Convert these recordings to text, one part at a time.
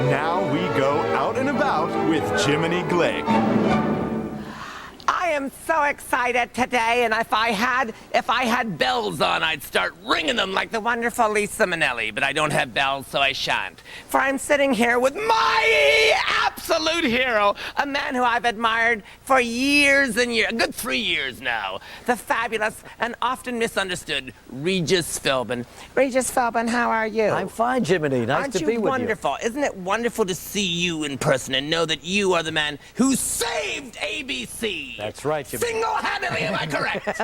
Now we go out and about with Jiminy Glick. I am so excited today, and if I had bells on, I'd start ringing them like the wonderful Lisa Minnelli, but I don't have bells, so I shan't. For I'm sitting here with my absolute hero, a man who I've admired for years and years, a good 3 years now, the fabulous and often misunderstood Regis Philbin. Regis Philbin, how are you? I'm fine, Jiminy. Nice to be with you. Aren't you wonderful? Isn't it wonderful to see you in person and know that you are the man who saved ABC? That's right, Jiminy. Single-handedly, am I correct?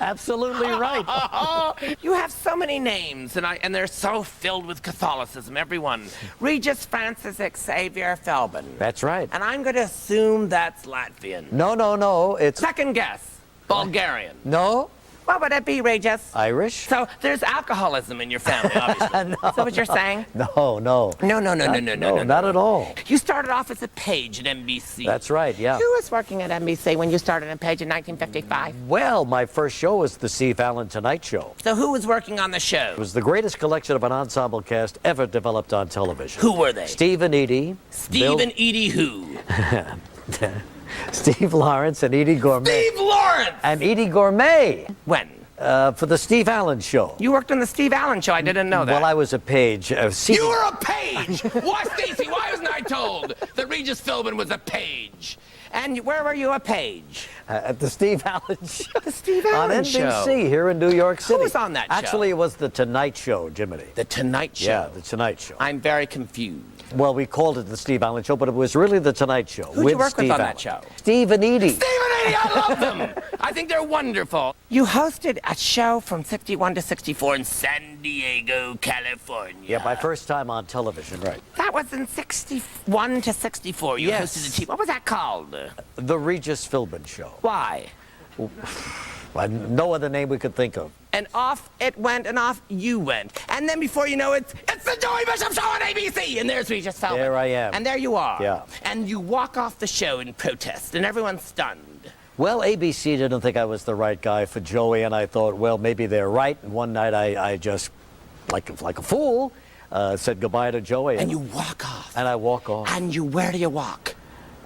Absolutely right. You have so many names, and they're so filled with Catholicism, everyone. Regis Francis Xavier Philbin. That's right. And I'm going to assume that's Latvian. No. It's Second guess. Bulgarian. no What would it be, Regis? Irish. So there's alcoholism in your family, obviously. No, Is that what you're saying? No. No, Not at all. You started off as a page at NBC. That's right. Yeah. Who was working at NBC when you started on page in 1955? Well, my first show was the Steve Fallon Tonight Show. So who was working on the show? It was the greatest collection of an ensemble cast ever developed on television. Who were they? Steve and Edie. Steve and Edie who? Steve Lawrence and Edie Gourmet. Steve Lawrence! And Edie Gourmet. When? For the Steve Allen Show. You worked on the Steve Allen Show. I didn't know that. Well, I was a page. You were a page! Why, Stacy, why wasn't I told that Regis Philbin was a page? And where were you a page? At the Steve Allen Show. The Steve Allen on Show. NBC here in New York City. Who was on that show? Actually, it was the Tonight Show, Jiminy. The Tonight Show? Yeah, the Tonight Show. I'm very confused. Well, we called it the Steve Allen Show, but it was really the Tonight Show. Who'd you work Steve with on Allen. that show? Steve and Edie. Steve and Edie, I love them! I think they're wonderful. You hosted a show from 61 to 64 in San Diego, California. Yeah, my first time on television, right. That was in 61 to 64. You Yes. hosted a team. What was that called? The Regis Philbin Show. Why? No other name we could think of. And off it went, and off you went. And then before you know it, it's the Joey Bishop Show on ABC! And there's Regis Philbin. There I am. And there you are. Yeah. And you walk off the show in protest, and everyone's stunned. Well, ABC didn't think I was the right guy for Joey, and I thought, well, maybe they're right. And one night I just, like a fool, said goodbye to Joey. And you walk off. And I walk off. And where do you walk?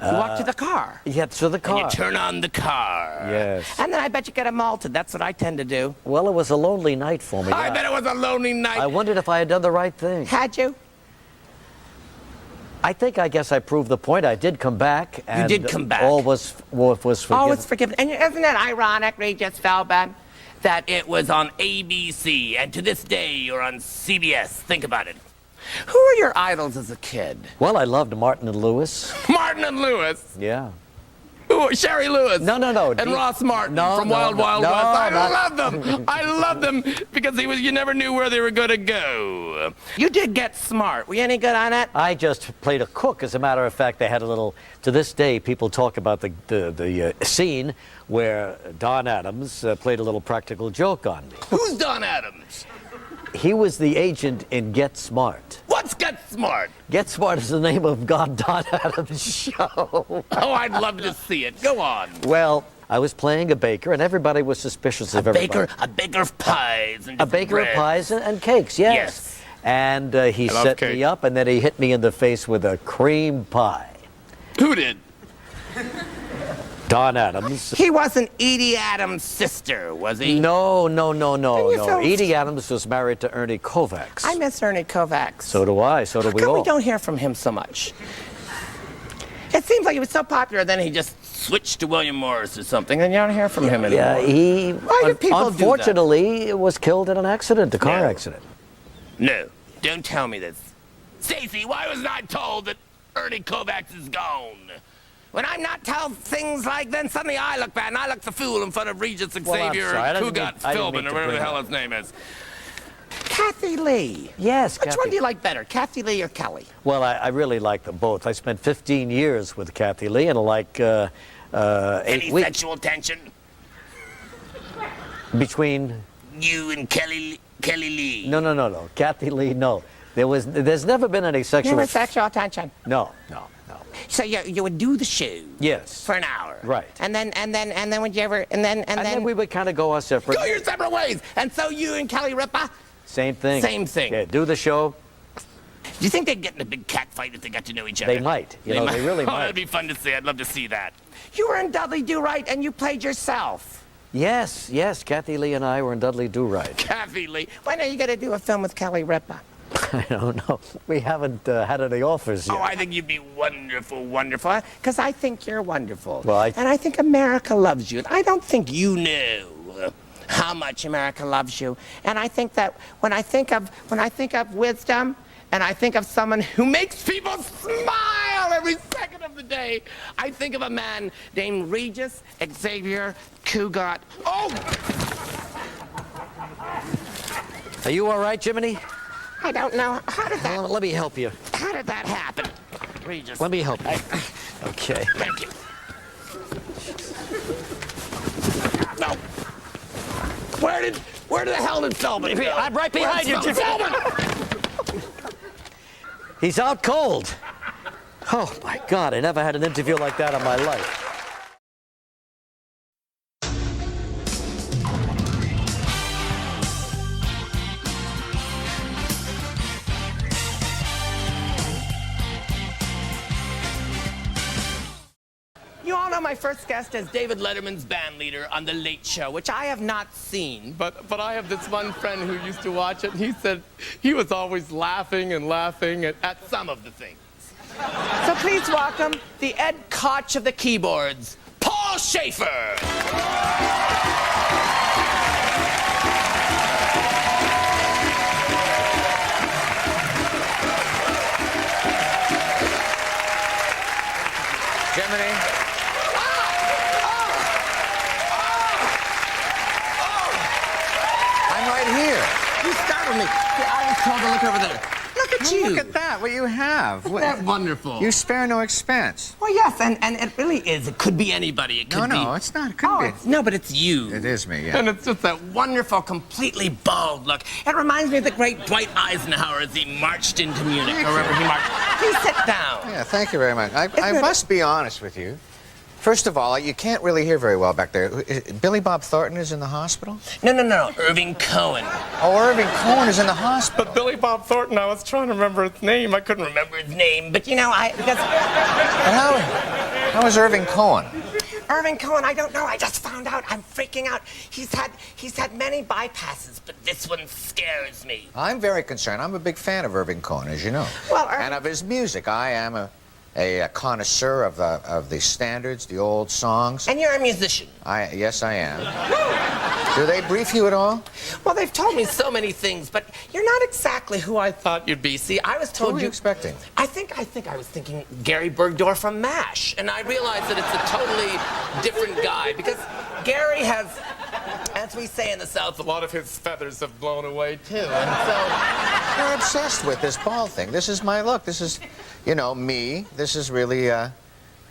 You walk to the car. Yeah, to the car. And you turn on the car. Yes. And then I bet you get a malted. That's what I tend to do. Well, it was a lonely night for me. I bet it was a lonely night. I wondered if I had done the right thing. Had you? I guess I proved the point. I did come back. And did come back. All was forgiven. Oh, it's forgiven. And isn't it ironic, Regis Philbin, that it was on ABC, and to this day you're on CBS? Think about it. Who were your idols as a kid? Well, I loved Martin and Lewis. Martin and Lewis. Yeah. Ooh, Sherry Lewis. No. And Ross Martin from Wild Wild West. I love them. I love them because you never knew where they were going to go. You did get smart. Were you any good on it? I just played a cook. As a matter of fact, they had a little. To this day, people talk about the scene where Don Adams played a little practical joke on me. Who's Don Adams? He was the agent in Get Smart. What's Get Smart? Get Smart is the name of Don Adams' show. Oh, I'd love to see it. Go on. Well, I was playing a baker, and everybody was suspicious of everybody. A baker of pies and A baker of pies and cakes, yes. Yes. And he set cake. me up, and then he hit me in the face with a cream pie. Who did? Don Adams. He wasn't Edie Adams' sister, was he? No. so- Edie Adams was married to Ernie Kovacs. I miss Ernie Kovacs. So do I. So do we How come all. we don't hear from him so much? It seems like he was so popular, then he just switched to William Morris or something, and you don't hear from him anymore. Yeah, he Why do people do that? unfortunately was killed in an accident, a car No. accident. No, don't tell me this. Stacy, why wasn't I told that Ernie Kovacs is gone? When I'm not told things like then suddenly I look bad and I look the fool in front of Regis I'm Xavier sorry, I didn't Kugat mean Philbin to or whatever bring the hell that his name is. Kathie Lee. Yes, Which Kathie. one do you like better, Kathie Lee or Kelly? Well, I really like them both. I spent 15 years with Kathie Lee, and like 8 Any weeks sexual tension? between. You and Kelly Lee. No. Kathie Lee, no. There's never been any sexual. Never sexual tension. No. So you would do the show. Yes. For an hour. Right. And then would you ever and then we would kind of go our separate. go your separate ways. And so you and Kelly Ripa, Same thing. Same thing. Yeah, do the show. Do you think they'd get in a big cat fight if they got to know each other? They might. You know, they really Oh, might. that'd be fun to see. I'd love to see that. You were in Dudley Do Right, and you played yourself. Yes, yes. Kathie Lee and I were in Dudley Do Right. Kathie Lee. When are you going to do a film with Kelly Ripa? I don't know. We haven't had any offers yet. Oh, I think you'd be wonderful, wonderful. Because I think you're wonderful. Well, And I think America loves you. And I don't think you know how much America loves you. And I think that when I think of wisdom, and I think of someone who makes people smile every second of the day, I think of a man named Regis Xavier Cugat. Oh! Are you all right, Jiminy? I don't know. How did that? Let me help you. How did that happen, Regis? Let me help you. Okay. Thank you. No. Where the hell did Philbin go? I'm right behind you, Jimmy. Philbin! He's out cold. Oh, my God. I never had an interview like that in my life. You all know my first guest as David Letterman's band leader on The Late Show, which I have not seen, but I have this one friend who used to watch it, and he said he was always laughing and laughing at some of the things. So please welcome the Ed Koch of the keyboards, Paul Shaffer. Jiminy. I'm right here. You startled me. I was told to look over there. Look at you. Look at that, what you have. Isn't that wonderful? You spare no expense. Well, yes, and it really is. It could be anybody. It could be. No, it's not. It couldn't be. No, but it's you. It is me, yeah. And it's just that wonderful, completely bald look. It reminds me of the great Dwight Eisenhower as he marched into Munich, or wherever he marched. Please sit down. Yeah, thank you very much. I must be honest with you. First of all, you can't really hear very well back there. Billy Bob Thornton is in the hospital? No. Irving Cohen. Oh, Irving Cohen is in the hospital. But Billy Bob Thornton, I was trying to remember his name. I couldn't remember his name. But, you know, But how is Irving Cohen? Irving Cohen, I don't know. I just found out. I'm freaking out. He's had many bypasses, but this one scares me. I'm very concerned. I'm a big fan of Irving Cohen, as you know. Well, and of his music. I am a connoisseur of the standards, the old songs. And you're a musician. Yes, I am. Do they brief you at all? Well, they've told me so many things, but you're not exactly who I thought you'd be. See, I was told Who were you expecting? I think I was thinking Gary Bergdorf from MASH, and I realized that it's a totally different guy because Gary has, as we say in the South, a lot of his feathers have blown away too, and so You're obsessed with this ball thing. This is my look. This is, you know, me. This is really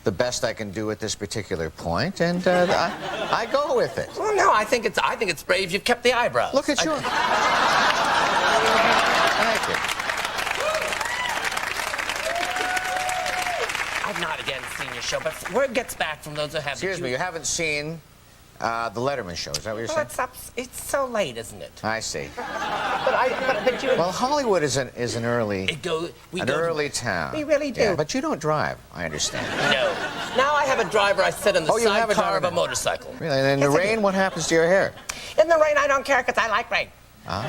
the best I can do at this particular point, and I go with it. Well, no, I think it's brave. You've kept the eyebrows. Look at you. Thank you. I've not again seen your show, but word gets back from those who have. Excuse me, you haven't seen the Letterman show, is that what you're saying? Well, it's so late, isn't it? I see. But you. Well, Hollywood is an early early town. We really do. Yeah, but you don't drive, I understand. No. Now I have a driver. I sit in the Oh, you have a sidecar of driver a now. motorcycle. Really? And in the Yes, I rain, do. what happens to your hair? In the rain, I don't care because I like rain. Ah.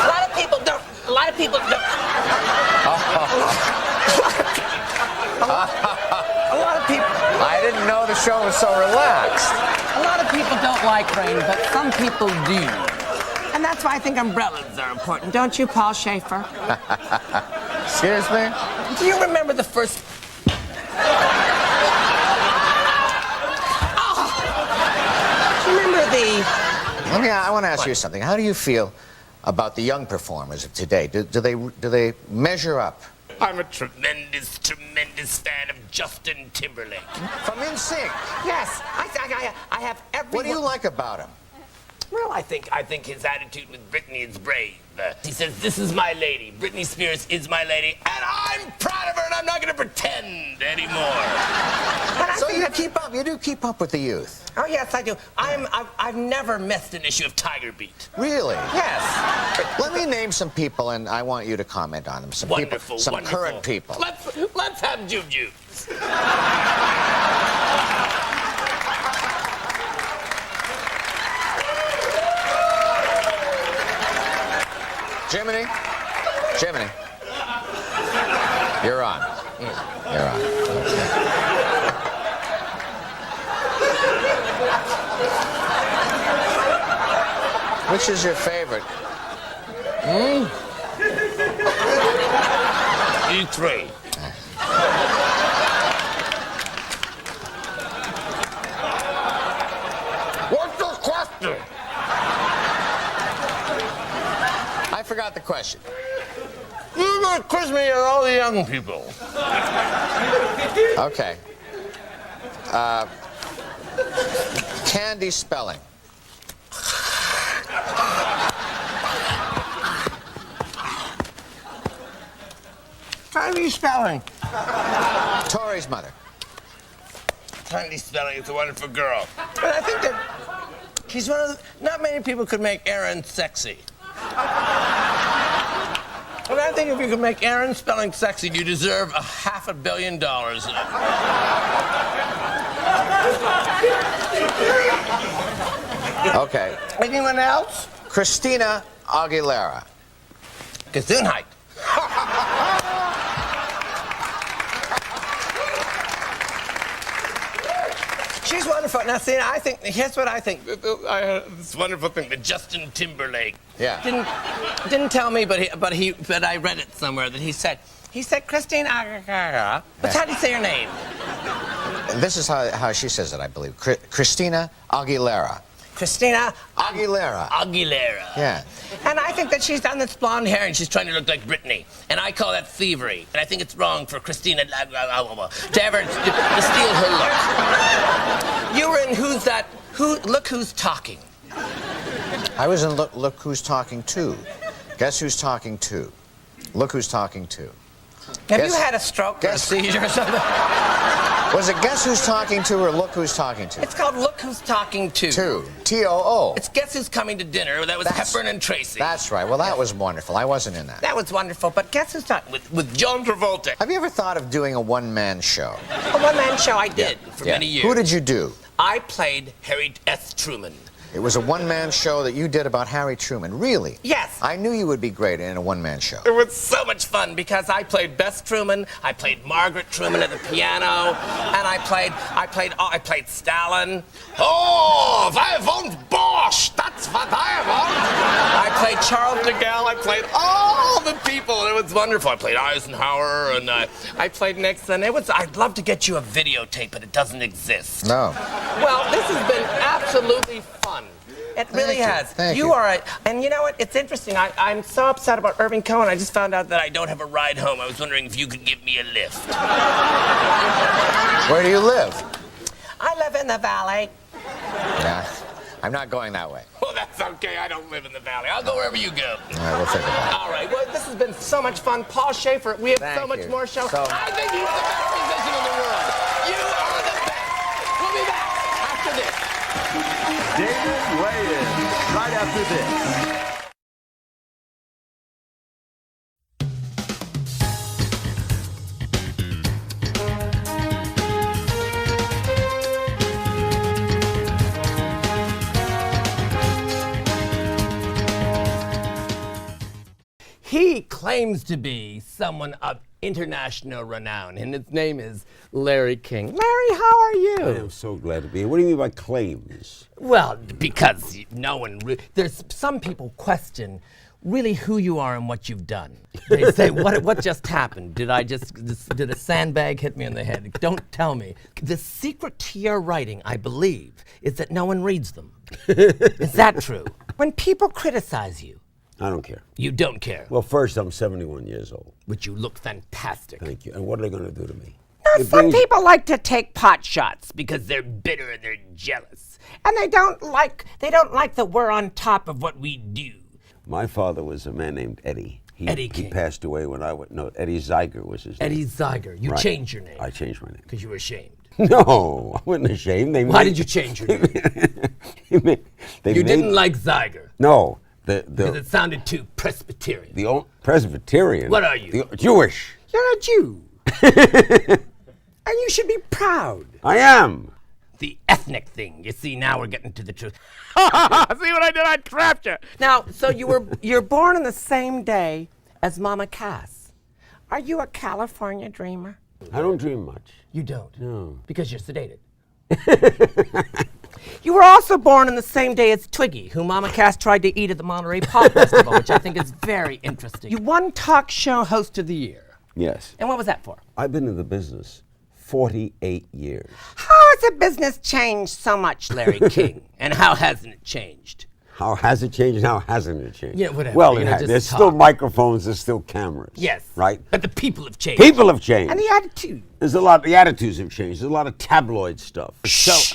A lot of people don't. A lot of people don't. A lot of people. I didn't know the show was so relaxed. A lot of people don't like rain, but some people do. And that's why I think umbrellas are important, don't you, Paul Shaffer? Excuse me? Do you remember the first... Do you remember the... I want to ask you something. How do you feel about the young performers of today? Do they measure up? I'm a tremendous fan of Justin Timberlake. From NSYNC? Yes, I have every... What do you like about him? Well, I think his attitude with Britney is brave. He says, "This is my lady. Britney Spears is my lady, and I'm proud of her, and I'm not going to pretend anymore." So you do keep up with the youth. Oh yes, I do. I've never missed an issue of Tiger Beat. Really? Yes. Let me name some people, and I want you to comment on them. Some Wonderful, people, some wonderful. current people. Let's have Juju. Jiminy, you're on. You're on. Okay. Which is your favorite? E3. What's the question? I forgot the question. You're going to quiz me on all the young people. Okay. Candy spelling. Candy spelling. Tori's mother. Candy spelling is a wonderful girl. But I think that she's one of the... Not many people could make Aaron sexy. And I think if you could make Aaron spelling sexy, you deserve $500 million. Okay. Anyone else? Christina Aguilera. Gesundheit. She's wonderful. Now, see, here's what I think. This wonderful thing that Justin Timberlake didn't tell me, but I read it somewhere that he said, Christine Aguilera. What's how do you say your name? This is how she says it, I believe. Christina Aguilera. Christina Aguilera. Aguilera. Yeah. And I think that she's done this blonde hair and she's trying to look like Britney. And I call that thievery. And I think it's wrong for Christina to ever to steal her look. You were in Look Who's Talking. I was in Look Who's Talking To. Guess who's talking to? Look Who's Talking To. Have you had a stroke or a seizure or something? Was it Guess Who's Talking To or Look Who's Talking To? It's called Look Who's Talking To. T-O-O. It's Guess Who's Coming to Dinner. That was Hepburn and Tracy. That's right. Well, that was wonderful. I wasn't in that. That was wonderful. But Guess Who's Talking with John Travolta. Have you ever thought of doing a one-man show? A one-man show I did for many years. Who did you do? I played Harry S. Truman. It was a one-man show that you did about Harry Truman. Really? Yes. I knew you would be great in a one-man show. It was so much fun because I played Bess Truman, I played Margaret Truman at the piano, and I played Stalin. Oh, I want Bosch. That's what I want. I played Charles de Gaulle. I played all the people. It was wonderful. I played Eisenhower, and I played Nixon. I'd love to get you a videotape, but it doesn't exist. No. Well, this has been absolutely fun. It really has. Thank you. And you know what? It's interesting. I'm so upset about Irving Cohen. I just found out that I don't have a ride home. I was wondering if you could give me a lift. Where do you live? I live in the valley. Yeah. I'm not going that way. Well, that's okay. I don't live in the valley. I'll go wherever you go. All right, we'll figure it out. All right. Well, this has been so much fun. Paul Shaffer, we have so much more show. I think he's the best musician in the world. You are the best. We'll be back after this. David weigh-in right after this. He claims to be someone of international renown, and his name is Larry King. Larry, how are you? I am so glad to be here. What do you mean by claims? Well, because no one... There's some people question really who you are and what you've done. They say, what just happened? Did a sandbag hit me in the head? Don't tell me. The secret to your writing, I believe, is that no one reads them. Is that true? When people criticize you, I don't care. you don't care. Well, first, I'm 71 years old. But you look fantastic. Thank you. And what are they going to do to me? No, some people like to take pot shots because they're bitter and they're jealous. And they don't like that we're on top of what we do. My father was a man named Eddie. Eddie He King. passed away when I was, no, Eddie Zeiger was his name. Eddie Zeiger. You Right. changed your name. I changed my name. Because you were ashamed. No, I wasn't ashamed. Why did you change your name? You didn't like Zeiger. No. Because it sounded too Presbyterian. The old Presbyterian. What are you? Jewish. You're a Jew. And you should be proud. I am. The ethnic thing. You see, now we're getting to the truth. See what I did? I trapped you. Now, so you're born on the same day as Mama Cass. Are you a California dreamer? I don't dream much. You don't? No. Because you're sedated. You were also born on the same day as Twiggy, who Mama Cass tried to eat at the Monterey Pop Festival, which I think is very interesting. You won Talk Show Host of the Year. Yes. And what was that for? I've been in the business 48 years. How has the business changed so much, Larry King? And how hasn't it changed? How has it changed and how hasn't it changed? Yeah, whatever. Well, You know, just there's talk. still microphones, there's still cameras. Yes. Right? But the people have changed. People have changed. And the attitude. There's a lot, the attitudes have changed. There's a lot of tabloid stuff. Shh.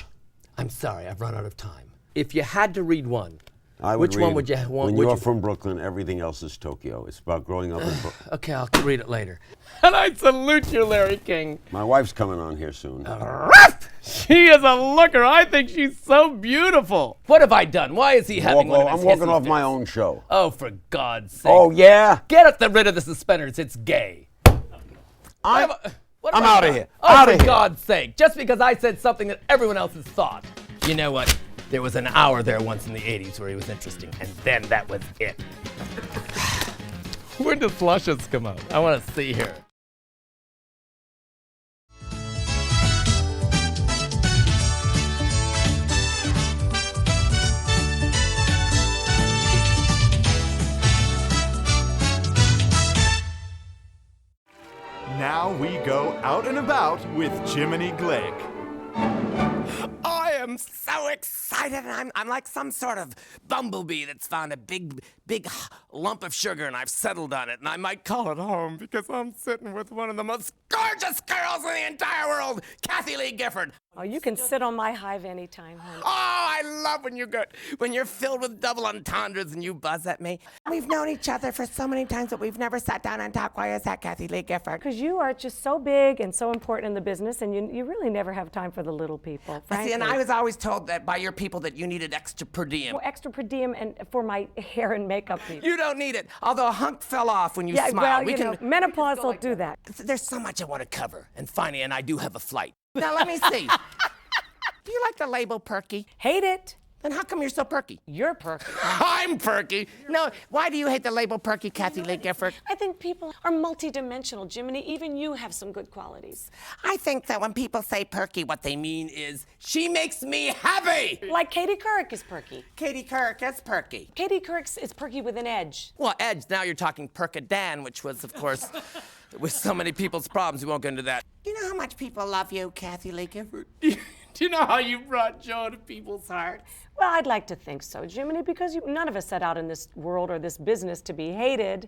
I'm sorry, I've run out of time. If you had to read one, Which one would you want? When you're from Brooklyn, everything else is Tokyo. It's about growing up in Brooklyn. Okay, I'll read it later. And I salute you, Larry King. My wife's coming on here soon. She is a looker. I think she's so beautiful. What have I done? Why is he having one of his I'm walking hissy off my fits? own show. Oh, for God's sake. Oh, yeah? Get rid of the suspenders. It's gay. I'm What have I outta done? here. Oh, Outta for here. God's sake. Just because I said something that everyone else has thought. You know what? There was an hour there once in the 80s where he was interesting, and then that was it. When does Luscious come out? I want to see her. Now we go out and about with Jiminy Glick. I am so excited. I'm like some sort of bumblebee that's found a big lump of sugar and I've settled on it. And I might call it home because I'm sitting with one of the most gorgeous girls in the entire world, Kathie Lee Gifford. Oh, you can sit on my hive anytime, honey. Oh, I love when you're filled with double entendres and you buzz at me. We've known each other for so many times, but we've never sat down and talked. Why is that, Kathie Lee Gifford? Because you are just so big and so important in the business, and you really never have time for the little people, frankly. See, and I was always told that by your people that you needed extra per diem. Well, extra per diem and for my hair and makeup people. You don't need it, although a hunk fell off when you Yeah, smiled. well, you know, menopause will do that. There's so much I want to cover, and finally, and I do have a flight. Now let me see. Do you like the label perky? Hate it. Then how come you're so perky? You're perky. I'm perky. No, why do you hate the label perky, Kathie Lee Gifford? I think people are multidimensional, Jiminy. Even you have some good qualities. I think that when people say perky, what they mean is, she makes me happy. Like Katie Couric is perky. Katie Couric is perky. Katie Couric is perky with an edge. Well, edge, now you're talking Percodan, which was, of course, with so many people's problems, we won't go into that. Do you know how much people love you, Kathie Lee Gifford? Do you know how you brought joy to people's hearts? Well, I'd like to think so, Jiminy, because none of us set out in this world or this business to be hated.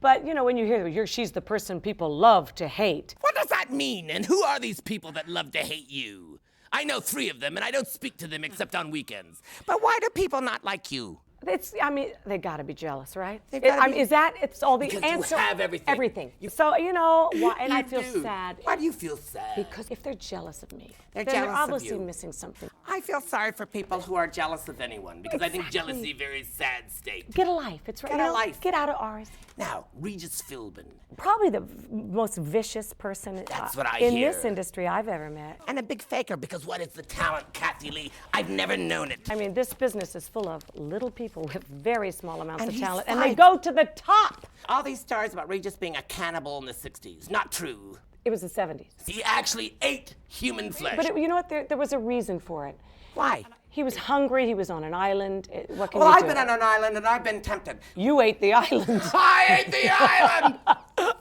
But, you know, when you hear she's the person people love to hate. What does that mean? And who are these people that love to hate you? I know 3 of them, and I don't speak to them except on weekends. But why do people not like you? They gotta be jealous, right? It's all the because answer? you have everything. Everything. So, you know, and I feel do. sad. Why do you feel sad? Because if they're jealous of me, They're then jealous they're of obviously you. missing something. I feel sorry for people who are jealous of anyone, because I think Exactly. jealousy is a very sad state. Get a life. It's right. Get a life. Get out of ours. Now, Regis Philbin. Probably the most vicious person That's what I in hear. this industry I've ever met. And a big faker, because what is the talent, Kathie Lee? I've never known it. I mean, this business is full of little people with very small amounts And of he's talent, and they five. go to the top. All these stories about Regis being a cannibal in the 60s, not true. It was the 70s. He actually ate human flesh. But you know what? There was a reason for it. Why? He was hungry. He was on an island. What can Well, you I've do? been on an island and I've been tempted. You ate the island. I ate the island!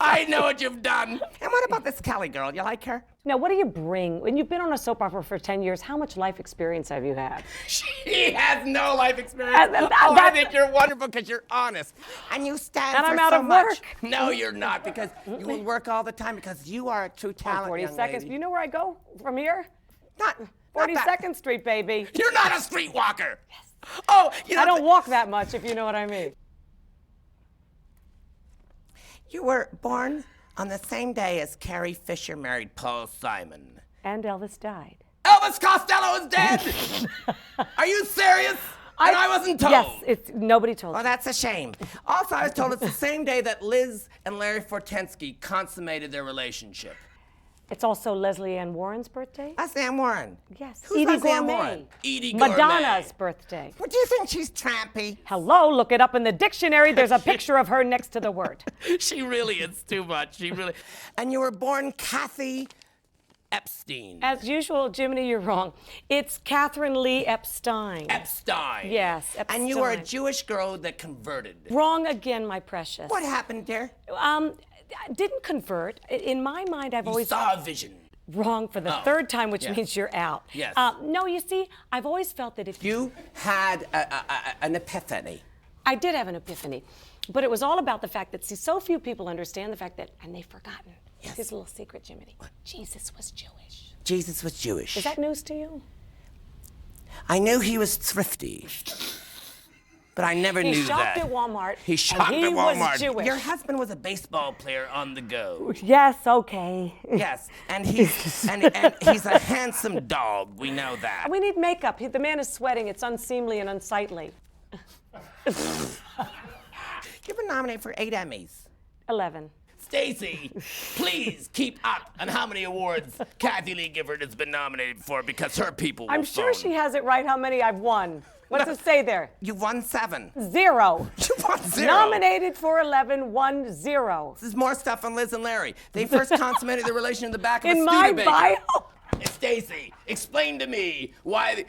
I know what you've done. And what about this Kelly girl? You like her? Now, what do you bring? When you've been on a soap opera for 10 years, how much life experience have you had? She has no life experience. I think you're wonderful because you're honest. And you stand And for I'm out so of much. work. No, you're not, because you will work all the time because you are a true talent, 40 young seconds. lady. You know where I go from here? Not 42nd Street, baby. You're not a streetwalker. Yes. Oh, you know, I don't walk that much, if you know what I mean. You were born on the same day as Carrie Fisher married Paul Simon. And Elvis died. Elvis Costello is dead. Are you serious? And I wasn't told. Yes, nobody told Well, me. that's a shame. Also, I was told it's the same day that Liz and Larry Fortensky consummated their relationship. It's also Leslie Ann Warren's birthday? That's Ann Warren. Yes. Who's Edie Leslie Ann Gourmet. Warren? Edie Gourmet. Madonna's birthday. What, do you think she's trampy? Hello, look it up in the dictionary. There's a picture of her next to the word. She really is too much. She really. And you were born Kathie Epstein. As usual, Jiminy, you're wrong. It's Catherine Lee Epstein. Epstein. Yes, Epstein. And you were a Jewish girl that converted. Wrong again, my precious. What happened, dear? Didn't convert. In my mind, I've You always saw a vision. wrong for the third time, which means you're out. Yes. No, you see, I've always felt that if You had an epiphany. I did have an epiphany, but it was all about the fact that, see, so few people understand the fact that, and they've forgotten. Yes. Here's a little secret, Jiminy. Jesus was Jewish. Jesus was Jewish. Is that news to you? I knew he was thrifty, but I never knew He that. shopped at Walmart. He shopped and at Walmart. Was Jewish. Your husband was a baseball player on the go. Yes, okay. Yes, and he's and he's a handsome dog. We know that. We need makeup. The man is sweating. It's unseemly and unsightly. You've been nominated for 8 Emmys. 11. Stacy, please keep up on how many awards Kathie Lee Gifford has been nominated for, because her people will I'm sure phone. she has it right how many I've won. What's it say there? You've won 7. 0. You won 0. Nominated for 11, won 0. There's more stuff on Liz and Larry. They first consummated their relation in the back of a In my Studebaker. bio? Stacy, explain to me why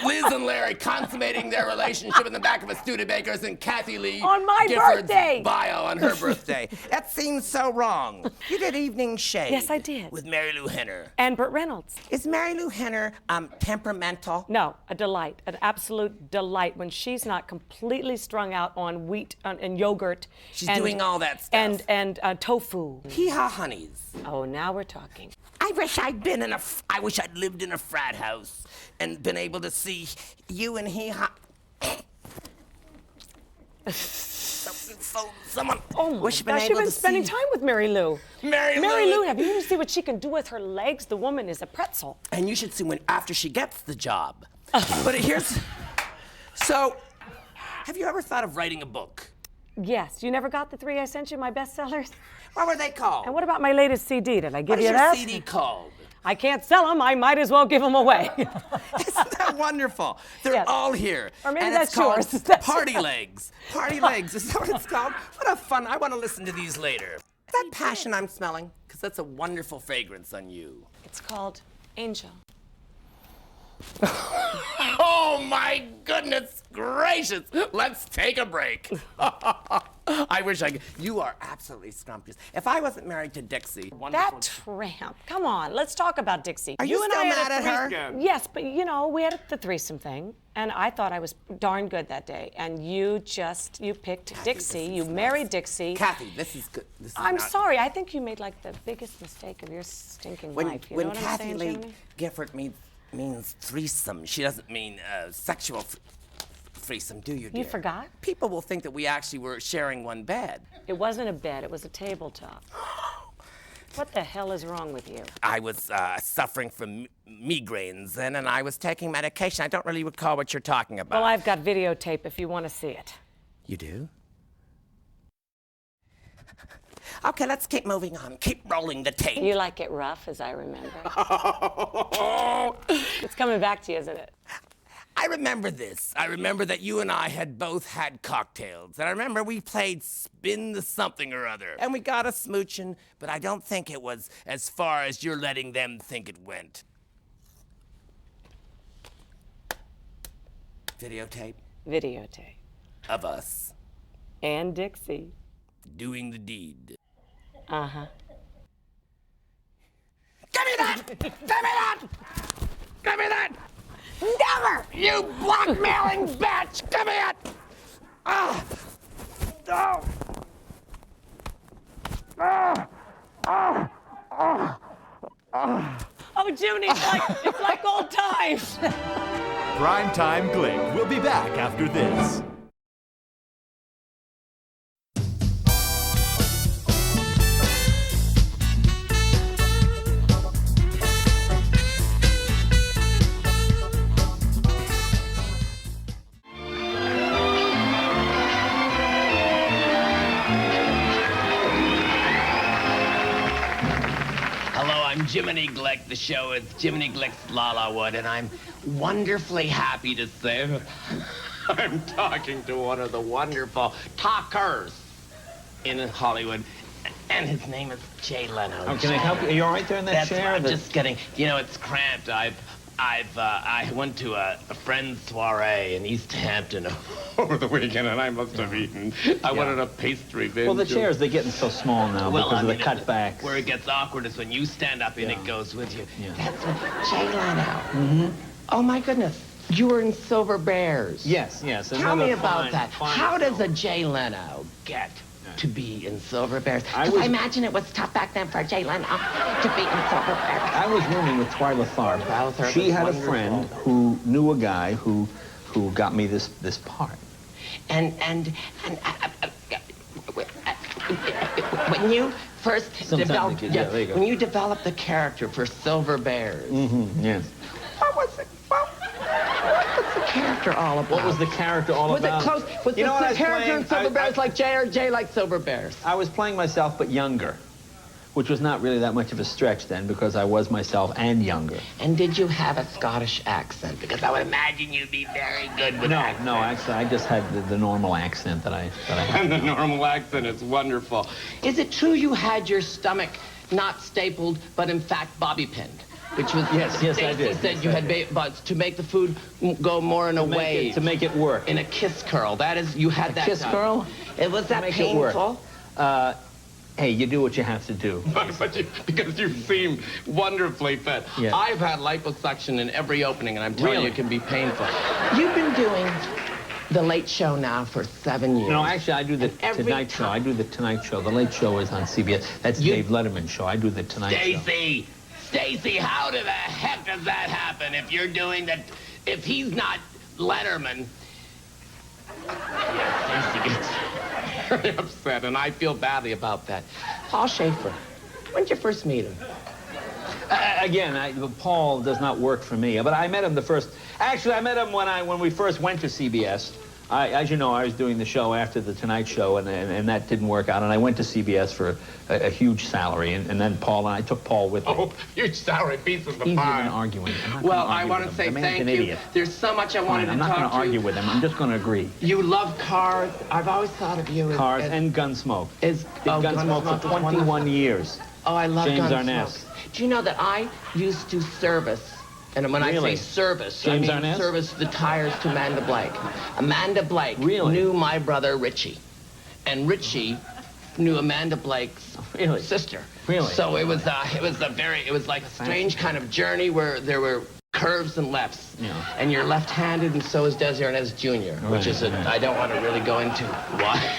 Liz and Larry consummating their relationship in the back of a Studebaker's and Kathie Lee On my Gifford's birthday. bio on her birthday. That seems so wrong. You did Evening Shade. Yes, I did. With Mary Lou Henner. And Burt Reynolds. Is Mary Lou Henner temperamental? No, a delight, an absolute delight when she's not completely strung out on wheat and yogurt. She's doing all that stuff. And tofu. Hee-haw honeys. Oh, now we're talking. I wish I'd lived in a frat house and been able to see you and hee-haw. Someone. Oh my wish I'd gosh, you've been spending see time with Mary Lou. Mary Lou, Lou. have you ever seen what she can do with her legs? The woman is a pretzel. And you should see when after she gets the job. But here's. So, have you ever thought of writing a book? Yes, you never got the 3 I sent you, my bestsellers? What were they called? And what about my latest CD? Did I give What is you your that? CD called? I can't sell them. I might as well give them away. Isn't that wonderful? They're Yes. all here. Or maybe and that's it's called yours. That's Party Legs. Party Legs. Is that what it's called? What a fun. I want to listen to these later. Is that passion I'm smelling? Because that's a wonderful fragrance on you. It's called Angel. Oh my goodness gracious! Let's take a break. I wish I could. You are absolutely scrumptious. If I wasn't married to Dixie, wonderful. That tramp. Come on, let's talk about Dixie. Are you and still I had mad a at her? threesome. Yes, but you know, we had the threesome thing, and I thought I was darn good that day. And you picked Dixie. You married Dixie. Kathie, this is good. This is I'm not- sorry. I think you made like the biggest mistake of your stinking When, life. You when know what I'm Kathie saying, Lee Jiminy? Gifford means threesome, she doesn't mean sexual threesome, do you, dear? You forgot? People will think that we actually were sharing one bed. It wasn't a bed. It was a tabletop. What the hell is wrong with you? I was suffering from migraines then, and I was taking medication. I don't really recall what you're talking about. Well, I've got videotape if you want to see it. You do? Okay, let's keep moving on. Keep rolling the tape. You like it rough, as I remember. It's coming back to you, isn't it? I remember this. I remember that you and I had both had cocktails. And I remember we played Spin the Something or Other. And we got a smooching, but I don't think it was as far as you're letting them think it went. Videotape Videotape. of us And Dixie. doing the deed. Uh-huh. Give me that! Give me that! Give me that! Never! You blackmailing bitch! Give me it! Ah! Oh! Ah! Ah! Ah! Ah! Oh, Jiminy, it's like old times. Primetime Glick will be back after this. Hello, I'm Jiminy Glick. The show is Jiminy Glick's Lalawood, and I'm wonderfully happy to say that I'm talking to one of the wonderful talkers in Hollywood, and his name is Jay Leno. Oh, can I help you? Are you all right there in that That's chair? I'm just kidding. You know, it's cramped. I went to a friend's soiree in East Hampton over the weekend, and I must have eaten. I wanted a pastry, baby. Well, the chairs, they're getting so small now because of the cutbacks. Where it gets awkward is when you stand up and it goes with you. Yeah. That's what Jay Leno. Mm-hmm. Oh, my goodness. You were in Silver Bears. Yes. Tell me about that. Fine How does a film. Jay Leno get to be in Silver Bears? I Because I, was- imagine it was tough back then for Jay Leno to be in Silver Bears. I was rooming with Twyla Tharp. Twyla Tharp She is had a wonderful. friend who knew a guy who got me this part. And when you first Sometimes developed, it gets- yeah, there you go. when you developed the character for Silver Bears, Yes. what was it? What was the character all about? What was the character all Was about? it close? Was You know what I the was character playing? in Silver Bears like Jay or Jay like Silver Bears? I was playing myself, but younger, which was not really that much of a stretch then because I was myself and younger. And did you have a Scottish accent? Because I would imagine you'd be very good with accents. No, actually, I just had the normal accent that I had. And the normal accent is wonderful. Is it true you had your stomach not stapled, but in fact bobby pinned? Which was Yes, I Stacey did. said Yes, you I had but to make the food go more in a wave. To make it work. In a kiss curl. That is, you had that kiss done. curl? It was that make it work. painful. Hey, you do what you have to do. Because you seem wonderfully fit. Yeah. I've had liposuction in every opening, and I'm telling Really? you, it can be painful. You've been doing The Late Show now for 7 years. No, actually, I do the every Tonight Show. time- I do the Tonight Show. The Late Show is on CBS. That's Dave Letterman's show. I do the Tonight Show. Stacy, how the heck does that happen if you're doing that? If he's not Letterman, Stacy gets very upset, and I feel badly about that. Paul Shaffer, when did you first meet him? Again, Paul does not work for me. But I met him Actually, I met him when we first went to CBS. As you know, I was doing the show after the Tonight Show, and that didn't work out. And I went to CBS for a huge salary, and then Paul and I took Paul with me. Oh, huge salary piece of the He's pie. even arguing. I'm not Well, gonna I argue want with to him. say The man's thank an you. idiot. There's so much I wanted Fine, I'm to not talk going to to argue you. with him. I'm just going to agree. You love cars. I've always thought of you as... Cars as, and Gunsmoke. as Did Gunsmoke for 21 years. Oh, I love James Gunsmoke. Arness. Do you know that I used to service, and when Really? I say service, James I mean Arness? service the tires to Amanda Blake. Amanda Blake Really? knew my brother Richie, and Richie knew Amanda Blake's Really? sister. Really? So it was like a strange kind of journey where there were curves and lefts. Yeah. And you're left-handed, and so is Desi Arnaz Jr., which is I don't want to really go into why.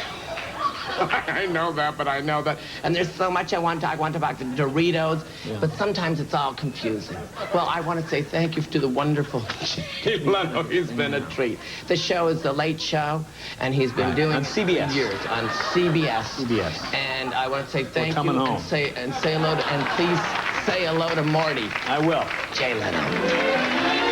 I know that, but I know that. And there's so much I want to talk. I want to talk about the Doritos, but sometimes it's all confusing. Well, I want to say thank you to the wonderful Jay Leno. He's been a treat. The show is The Late Show, and he's been doing On CBS. years on CBS. CBS. And I want to say thank coming you home. and say hello to, and please say hello to Marty. I will. Jay Leno.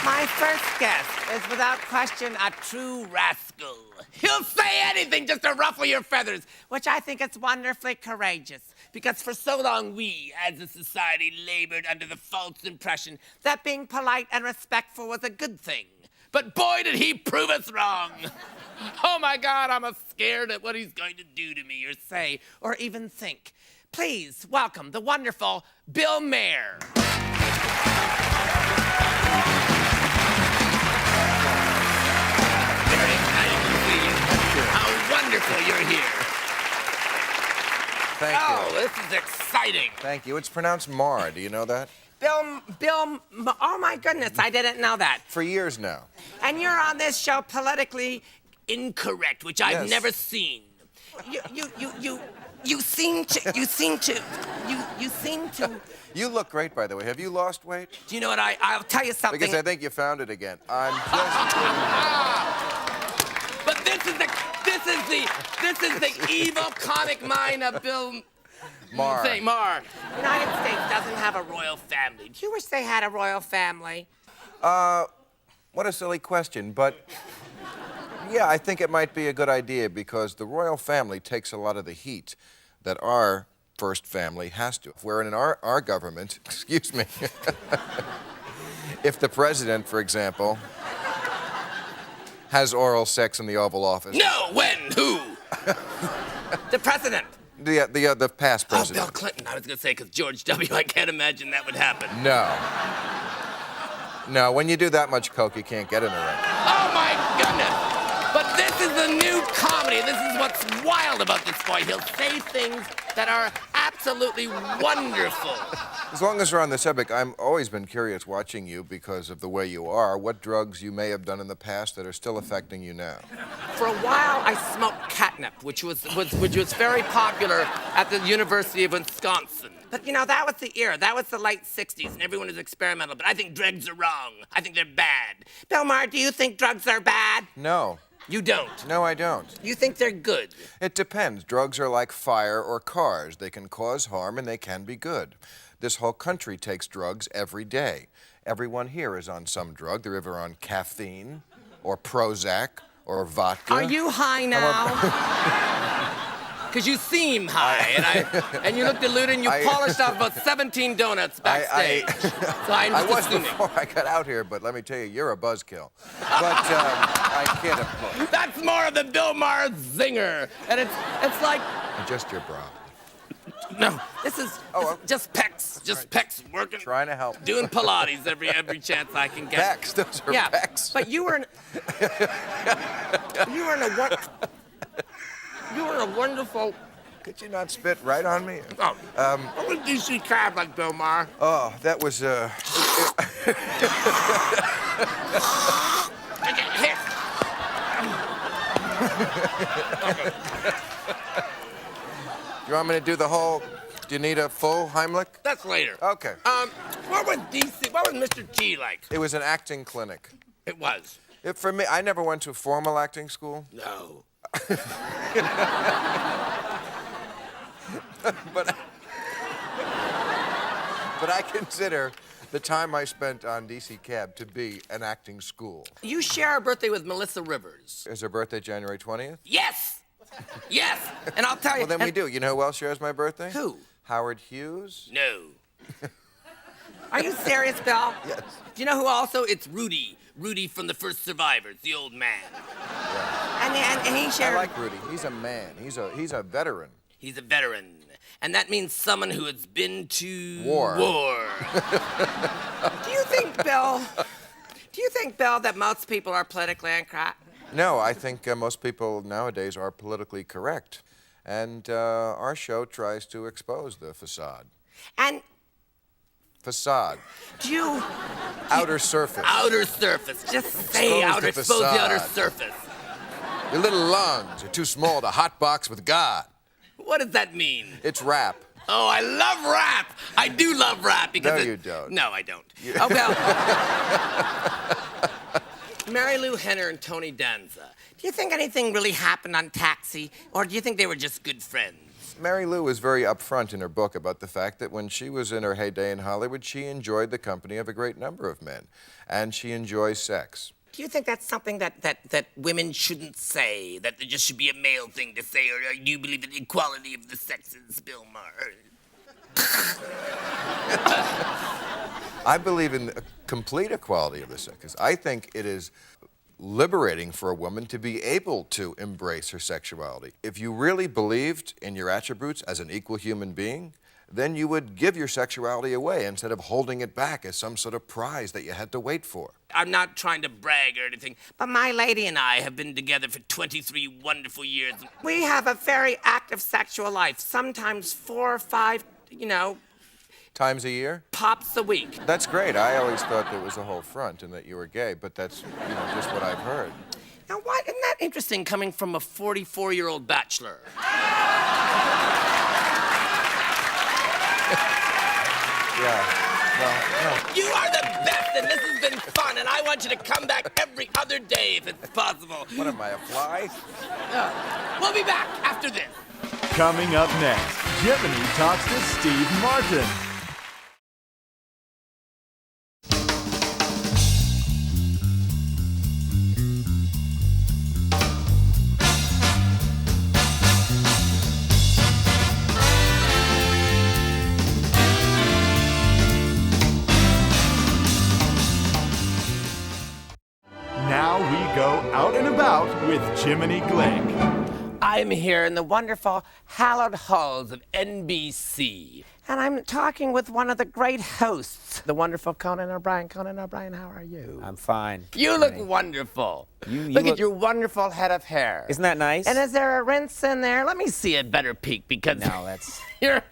My first guest is without question a true rascal. He'll say anything just to ruffle your feathers, which I think is wonderfully courageous. Because for so long we, as a society, labored under the false impression that being polite and respectful was a good thing. But boy, did he prove us wrong. Oh my God, I'm scared at what he's going to do to me or say or even think. Please welcome the wonderful Bill Maher. Very excited to see you. How wonderful you're here. Thank you. Oh, this is exciting. Thank you. It's pronounced Maher. Do you know that? Bill, oh my goodness, I didn't know that. For years now. And you're on this show, Politically Incorrect, which I've Yes. never seen. You seem to. You look great, by the way. Have you lost weight? Do you know what? I'll tell you something. Because I think you found it again. I'm just But this is the evil comic mind of Bill Maher. Maher. The United States doesn't have a royal family. Do you wish they had a royal family? What a silly question, but yeah, I think it might be a good idea because the royal family takes a lot of the heat that our first family has to. Where in our government, excuse me, if the president, for example, has oral sex in the Oval Office. No, when, who? The president. The past Oh, president. Bill Clinton. I was going to say, because George W., I can't imagine that would happen. No. No, when you do that much coke, you can't get in a ring. Oh, my goodness. But this is the new comedy. This is what's wild about this boy. He'll say things that are absolutely wonderful. As long as we're on the subject, I've always been curious watching you because of the way you are, what drugs you may have done in the past that are still affecting you now. For a while, I smoked catnip, which was very popular at the University of Wisconsin. But, you know, that was the era. That was the late 60s, and everyone was experimental. But I think drugs are wrong. I think they're bad. Bill Maher, do you think drugs are bad? No. You don't. No, I don't. You think they're good? It depends. Drugs are like fire or cars. They can cause harm and they can be good. This whole country takes drugs every day. Everyone here is on some drug. They're either on caffeine or Prozac or vodka. Are you high now? Because you seem high, and you look deluded, and you polished off about 17 donuts backstage. So I'm I just was assuming. before I got out here, but let me tell you, you're a buzzkill. But I kid, of course. That's more of the Bill Maher zinger, and it's like. Adjust your bra. No, this is just pecs, pecs working. Trying to help. Doing Pilates every chance I can get. Pecs, those are pecs. But you were in a wonderful. Could you not spit right on me? What was DC cab like, Bill Maher? Oh, that was You want me to do the whole? Do you need a full Heimlich? That's later. Okay. What was DC? What was Mr. T like? It was an acting clinic. It was. For me, I never went to formal acting school. No. But I consider the time I spent on DC Cab to be an acting school. You share a birthday with Melissa Rivers. Is her birthday January 20th? Yes! Yes! And I'll tell you. Well, then we do. You know who else shares my birthday? Who? Howard Hughes. No. Are you serious, Bill? Yes. Do you know who also? It's Rudy. Rudy from the first Survivors, the old man. Yeah. And he shared. I like Rudy. He's a man. He's a veteran. He's a veteran. And that means someone who has been to War. Do you think, Bill, that most people are politically incorrect? No, I think most people nowadays are politically correct. And our show tries to expose the facade. And Facade. Outer surface. Outer surface. Just say expose the outer surface. Your little lungs are too small to hotbox with God. What does that mean? It's rap. Oh, I love rap. I do love rap because No, you don't. No, I don't. Oh, well. Mary Lou Henner and Tony Danza. Do you think anything really happened on Taxi, or do you think they were just good friends? Mary Lou was very upfront in her book about the fact that when she was in her heyday in Hollywood, she enjoyed the company of a great number of men, and she enjoys sex. Do you think that's something that women shouldn't say? That there just should be a male thing to say? Or do you believe in equality of the sexes, Bill Maher? I believe in a complete equality of the sexes. I think it is liberating for a woman to be able to embrace her sexuality. If you really believed in your attributes as an equal human being, then you would give your sexuality away instead of holding it back as some sort of prize that you had to wait for. I'm not trying to brag or anything, but my lady and I have been together for 23 wonderful years. We have a very active sexual life, sometimes 4 or 5, Times a year? pops a week. That's great. I always thought there was a whole front and that you were gay, but that's just what I've heard. Now, what? Isn't that interesting coming from a 44-year-old bachelor? Yeah. Well, no. You are the best, and this has been fun, and I want you to come back every other day if it's possible. What am I, a fly? We'll be back after this. Coming up next, Jiminy talks to Steve Martin. Now we go out and about with Jiminy Glick. I'm here in the wonderful hallowed halls of NBC, and I'm talking with one of the great hosts, the wonderful Conan O'Brien. Conan O'Brien, how are you? I'm fine. You look wonderful. You look at look- your wonderful head of hair. Isn't that nice? And is there a rinse in there? Let me see a better peek because No, that's- you're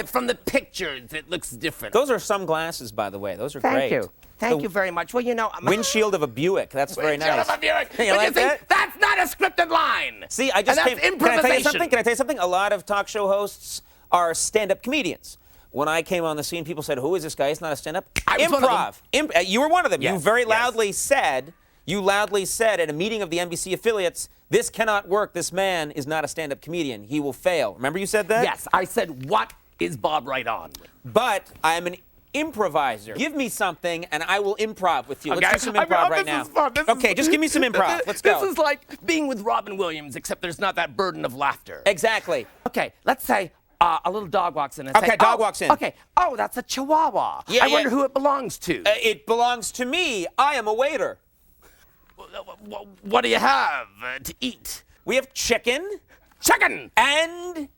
from the pictures. It looks different. Those are some glasses, by the way. Those are Thank great. you. Thank The you very much. Well, Windshield of a Buick. That's very nice. Windshield of a Buick. You But like you see, that? that's not a scripted line. See, I just and came. that's Can I tell you improvisation. something? Can I tell you something? A lot of talk show hosts are stand-up comedians. When I came on the scene, people said, "Who is this guy? He's not a stand-up." I was one of Improv. You were one of them. Yes, You very yes. loudly said. You loudly said at a meeting of the NBC affiliates, "This cannot work. This man is not a stand-up comedian. He will fail." Remember you said that? Yes, I said, what is Bob right on? But I'm an improviser. Give me something, and I will improv with you. Okay. Let's do some improv right now. This is fun. Okay, just give me some improv. Let's go. This is like being with Robin Williams, except there's not that burden of laughter. Exactly. Okay, let's say a little dog walks in and Okay, say, dog walks in. Okay, oh, that's a Chihuahua. Yeah, I yeah. wonder who it belongs to. It belongs to me. I am a waiter. What do you have to eat? We have chicken Chicken. and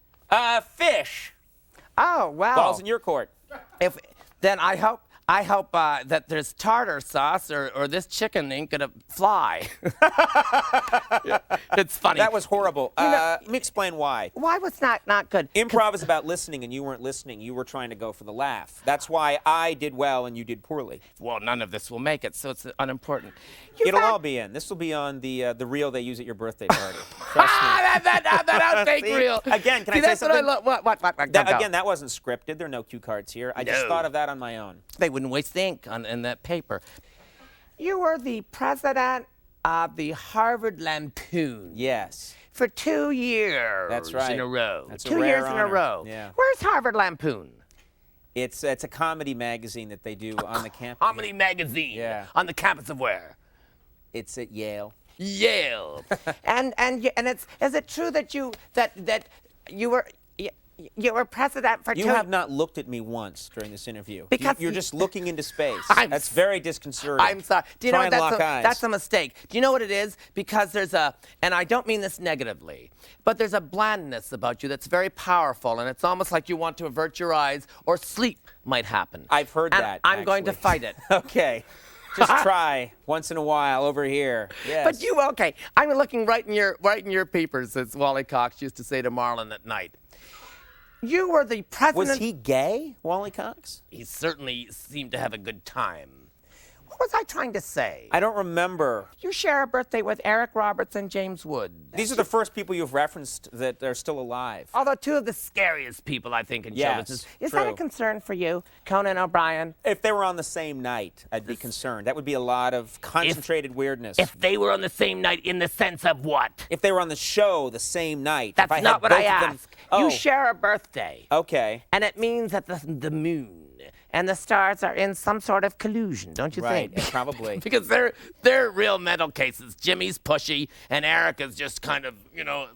fish. Oh, wow. Balls in your court. Then I hope that there's tartar sauce or this chicken ain't gonna fly. It's funny. That was horrible. Let me explain why. Why was not good? Improv is about listening, and you weren't listening. You were trying to go for the laugh. That's why I did well and you did poorly. Well, none of this will make it, so it's unimportant. It'll all be in. This will be on the reel they use at your birthday party. Trust me. that outtake See? reel. Again, can I See, say that's something? What I love. What? That, Go. again, that wasn't scripted. There are no cue cards here. I just No. thought of that on my own. They wouldn't waste the ink in that paper. You were the president of the Harvard Lampoon. Yes. For 2 years. That's right. In a row. That's a 2 rare years in a honor. row. Yeah. Where's Harvard Lampoon? It's a comedy magazine that they do on the campus. Comedy magazine. Yeah. On the campus of where? It's at Yale. Yale. and is it true that you were president for You 2 have not looked at me once during this interview. Because- You're just looking into space. I'm That's very disconcerting. I'm sorry. Do you Try know and what lock eyes. that's a mistake. Do you know what it is? Because there's and I don't mean this negatively, but there's a blandness about you that's very powerful, and it's almost like you want to avert your eyes or sleep might happen. I've heard And that. I'm going to actually. fight it. Okay. Just try once in a while over here. Yes. But you okay? I'm looking right in your papers, as Wally Cox used to say to Marlon at night. You were the president. Was he gay, Wally Cox? He certainly seemed to have a good time. What was I trying to say? I don't remember. You share a birthday with Eric Roberts and James Wood. These are the first people you've referenced that are still alive. Although 2 of the scariest people, I think, in show Yes, business. Is that a true. concern for you, Conan O'Brien? If they were on the same night, I'd be concerned. That would be a lot of concentrated weirdness. If they were on the same night, in the sense of what? If they were on the show the same night. That's if I not had what both I of them- asked. Oh, You share a birthday. okay. And it means that the moon and the stars are in some sort of collusion, don't you Right, think? probably. Because they're real mental cases. Jimmy's pushy, and Erica's just kind of,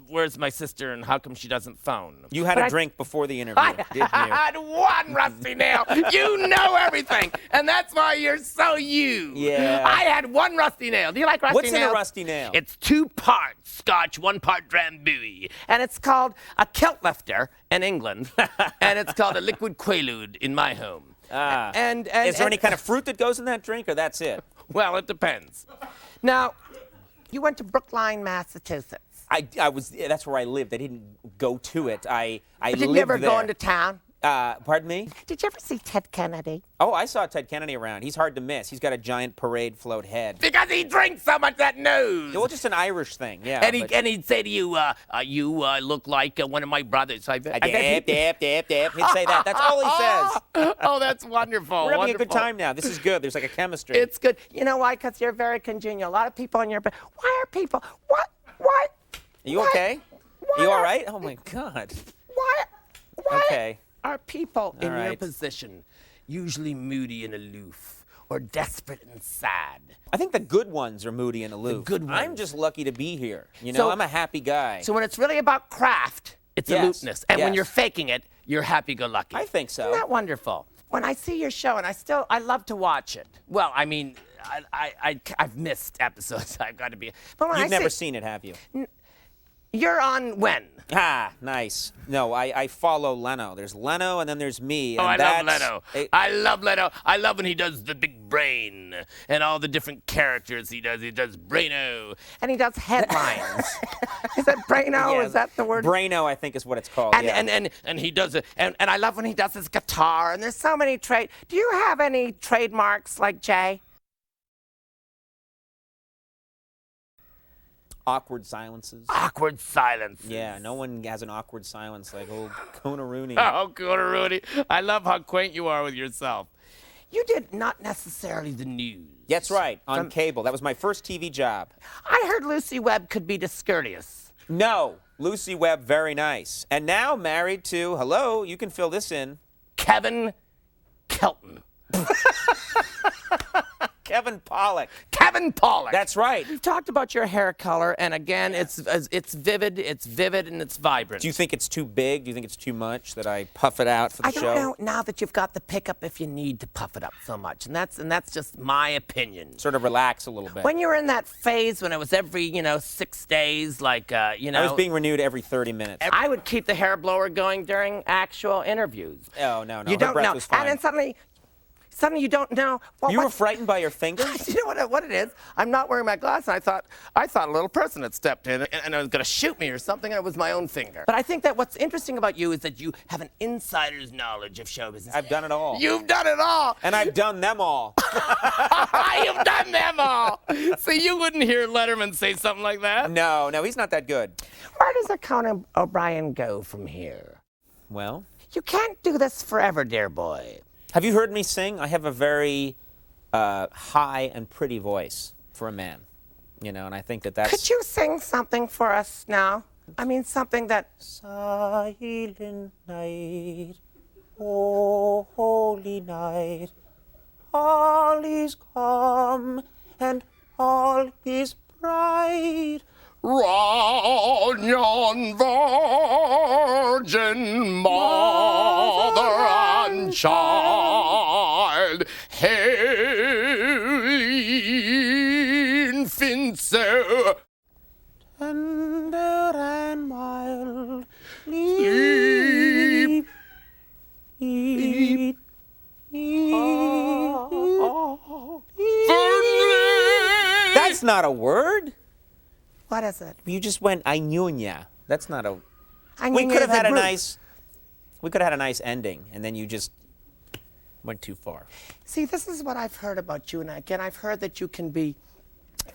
where's my sister and how come she doesn't phone? You had a drink before the interview, didn't you? I had one rusty nail. You know everything, and that's why you're so you. Yeah. I had one rusty nail. Do you like rusty nails? What's in a rusty nail? It's 2 parts Scotch, 1 part Drambuie, and it's called a kilt lifter in England, and it's called a liquid quaalude in my home. And is there any kind of fruit that goes in that drink, or that's it? Well, it depends. Now, you went to Brookline, Massachusetts. I was. That's where I lived. I didn't go to it. I Did lived you ever there. go into town? Pardon me? Did you ever see Ted Kennedy? Oh, I saw Ted Kennedy around. He's hard to miss. He's got a giant parade float head. Because he drinks so much that nose. Well, just an Irish thing, yeah. And he'd say to you, you look like one of my brothers. Dip. He'd say that. That's all he says. Oh, that's wonderful. We're having a good time now. This is good. There's like a chemistry. It's good. You know why? Because you're very congenial. A lot of people on your... Why are people... What? Are you okay? Are you all right? Oh, my God. Why? Okay. Are people in your right. position usually moody and aloof or desperate and sad? I think the good ones are moody and aloof. The good ones. I'm just lucky to be here. So- I'm a happy guy. So when it's really about craft, it's Yes, aloofness. And when yes. you're faking it, you're happy-go-lucky. I think so. Isn't that wonderful? When I see your show, and I love to watch it. Well, I mean, I've missed episodes. I've got to be. But when You've I never see, seen it, have you? You're on when? Ah, nice. No, I follow Leno. There's Leno, and then there's me. Oh, And I love that's- Leno. I love Leno. I love when he does the big brain and all the different characters he does. He does Braino, and he does headlines. Is that Braino? Yeah, Is that the word? Braino, I think, is what it's called. And, yeah. and he does it. And I love when he does his guitar. And there's so many trade. Do you have any trademarks like Jay? Awkward silences. Awkward silence. Yeah, no one has an awkward silence like old Conan O'Brien. Oh, Conan O'Brien. I love how quaint you are with yourself. You did not necessarily the news. That's right, on cable. That was my first TV job. I heard Lucy Webb could be discourteous. No, Lucy Webb, very nice. And now married to, hello, you can fill this in. Kevin Kelton. Kevin Pollak. Kevin Pollak. That's right. We've talked about your hair color, and again, it's vivid, and it's vibrant. Do you think it's too big? Do you think it's too much that I puff it out for the I show? don't know now that you've got the pickup if you need to puff it up so much, and that's just my opinion. Sort of relax a little bit. When you were in that phase when it was every 6 days, like I was being renewed every 30 minutes. I would keep the hair blower going during actual interviews. Oh, no. You Her don't breath know, was fine. and then suddenly you don't know. Well, You were frightened by your fingers? You know what it is? I'm not wearing my glasses. And I thought a little person had stepped in and was going to shoot me or something, and it was my own finger. But I think that what's interesting about you is that you have an insider's knowledge of show business. I've done it all. You've done it all. And I've done them all. You've done them all. So you wouldn't hear Letterman say something like that? No, he's not that good. Where does a Conan O'Brien go from here? Well, You can't do this forever, dear boy. have you heard me sing? I have a very high and pretty voice for a man. And I think that's... Could you sing something for us now? I mean, something that... Silent night, oh holy night, all is calm and all is bright. Run yon virgin mother and child, hail infant so Tender and mild, sleep. That's not a word. What is it? You just went I knew-nya. That's not a... I We mean, could have as a had a group. nice... We could have had a nice ending, and then you just went too far. See, this is what I've heard about you, and again, I've heard that you can be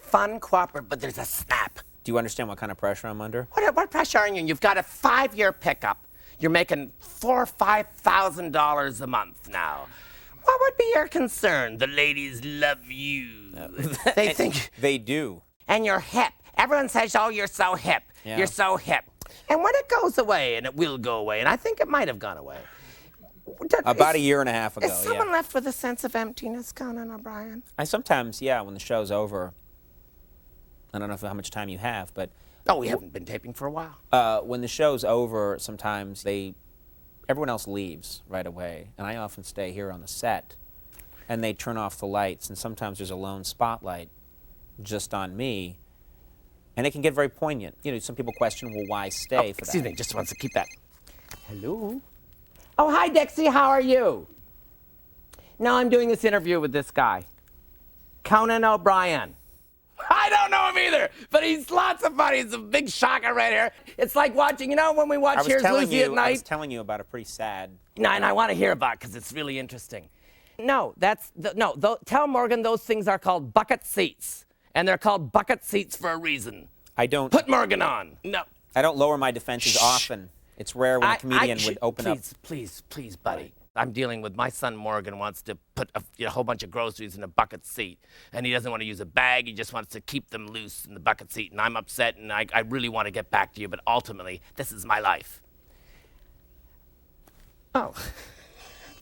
fun, cooperative, but there's a snap. Do you understand what kind of pressure I'm under? What pressure are you in? You've got a 5-year pickup. You're making $4,000 or $5,000 a month now. What would be your concern? The ladies love you. They think... They do. And you're hip. Everyone says, oh, you're so hip. Yeah. You're so hip. And when it goes away, and it will go away, and I think it might have gone away, About a year and a half ago, Is someone yeah. left with a sense of emptiness, Conan O'Brien? I sometimes, yeah, when the show's over, I don't know how much time you have, but Oh, we haven't been taping for a while. when the show's over, sometimes everyone else leaves right away, and I often stay here on the set, and they turn off the lights, and sometimes there's a lone spotlight just on me, and it can get very poignant. You know, some people question, well, why stay for Excuse that? me, just wants to keep that. Hello? Oh, hi, Dixie, how are you? No, I'm doing this interview with this guy, Conan O'Brien. I don't know him either, but he's lots of fun. He's a big shocker right here. It's like watching, you know, when we watch Here's Lucy at Night? I was telling you about a pretty sad... No, and I want to hear about it because it's really interesting. No, tell Morgan those things are called bucket seats. And they're called bucket seats for a reason. I don't... Put Morgan on. No. I don't lower my defenses often. It's rare when a comedian would open up... Please, buddy. I'm dealing with my son Morgan wants to put a whole bunch of groceries in a bucket seat. And he doesn't want to use a bag. He just wants to keep them loose in the bucket seat. And I'm upset, and I really want to get back to you. But ultimately, this is my life. Oh.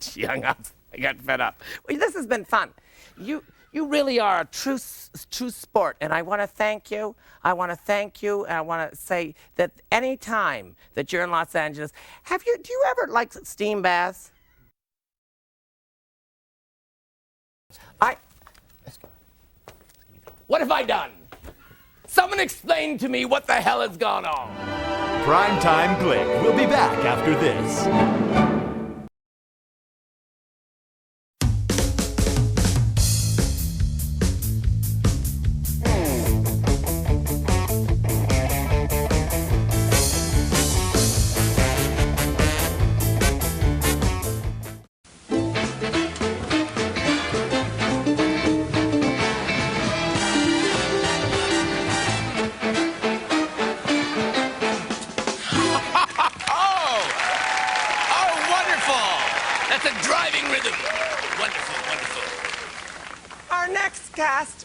She hung up. I got fed up. Well, this has been fun. You really are a true sport, and I want to thank you. I want to thank you, and I want to say that any time that you're in Los Angeles, do you ever like steam baths? What have I done? Someone explain to me what the hell has gone on. Primetime Glick will be back after this.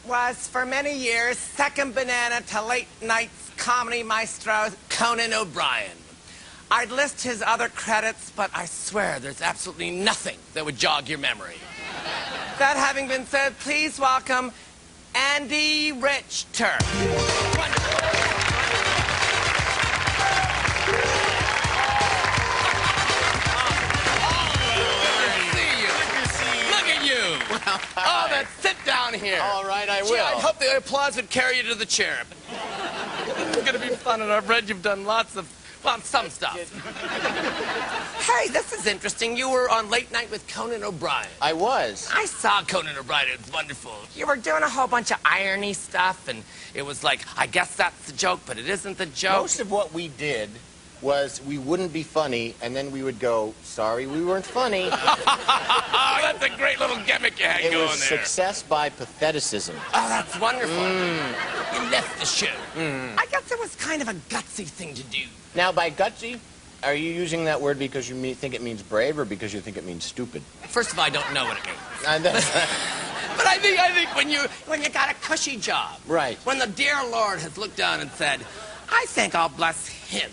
Was for many years second banana to late night's comedy maestro Conan O'Brien. I'd list his other credits, but I swear there's absolutely nothing that would jog your memory. That having been said, please welcome Andy Richter. Oh, then sit down here. All right, I will. Gee, I hope the applause would carry you to the chair. It's going to be fun, and I've read you've done lots of, well, some stuff. Hey, this is interesting. You were on Late Night with Conan O'Brien. I was. I saw Conan O'Brien. It was wonderful. You were doing a whole bunch of irony stuff, and it was like, I guess that's the joke, but it isn't the joke. Most of what we did was we wouldn't be funny, and then we would go, sorry, we weren't funny. Oh, that's a great little gimmick you had going there. It was success by patheticism. Oh, that's wonderful. You left the show. I guess it was kind of a gutsy thing to do. Now, by gutsy, are you using that word because you think it means brave or because you think it means stupid? First of all, I don't know what it means. But I think when you got a cushy job, right? When the dear Lord has looked down and said, I think I'll bless him.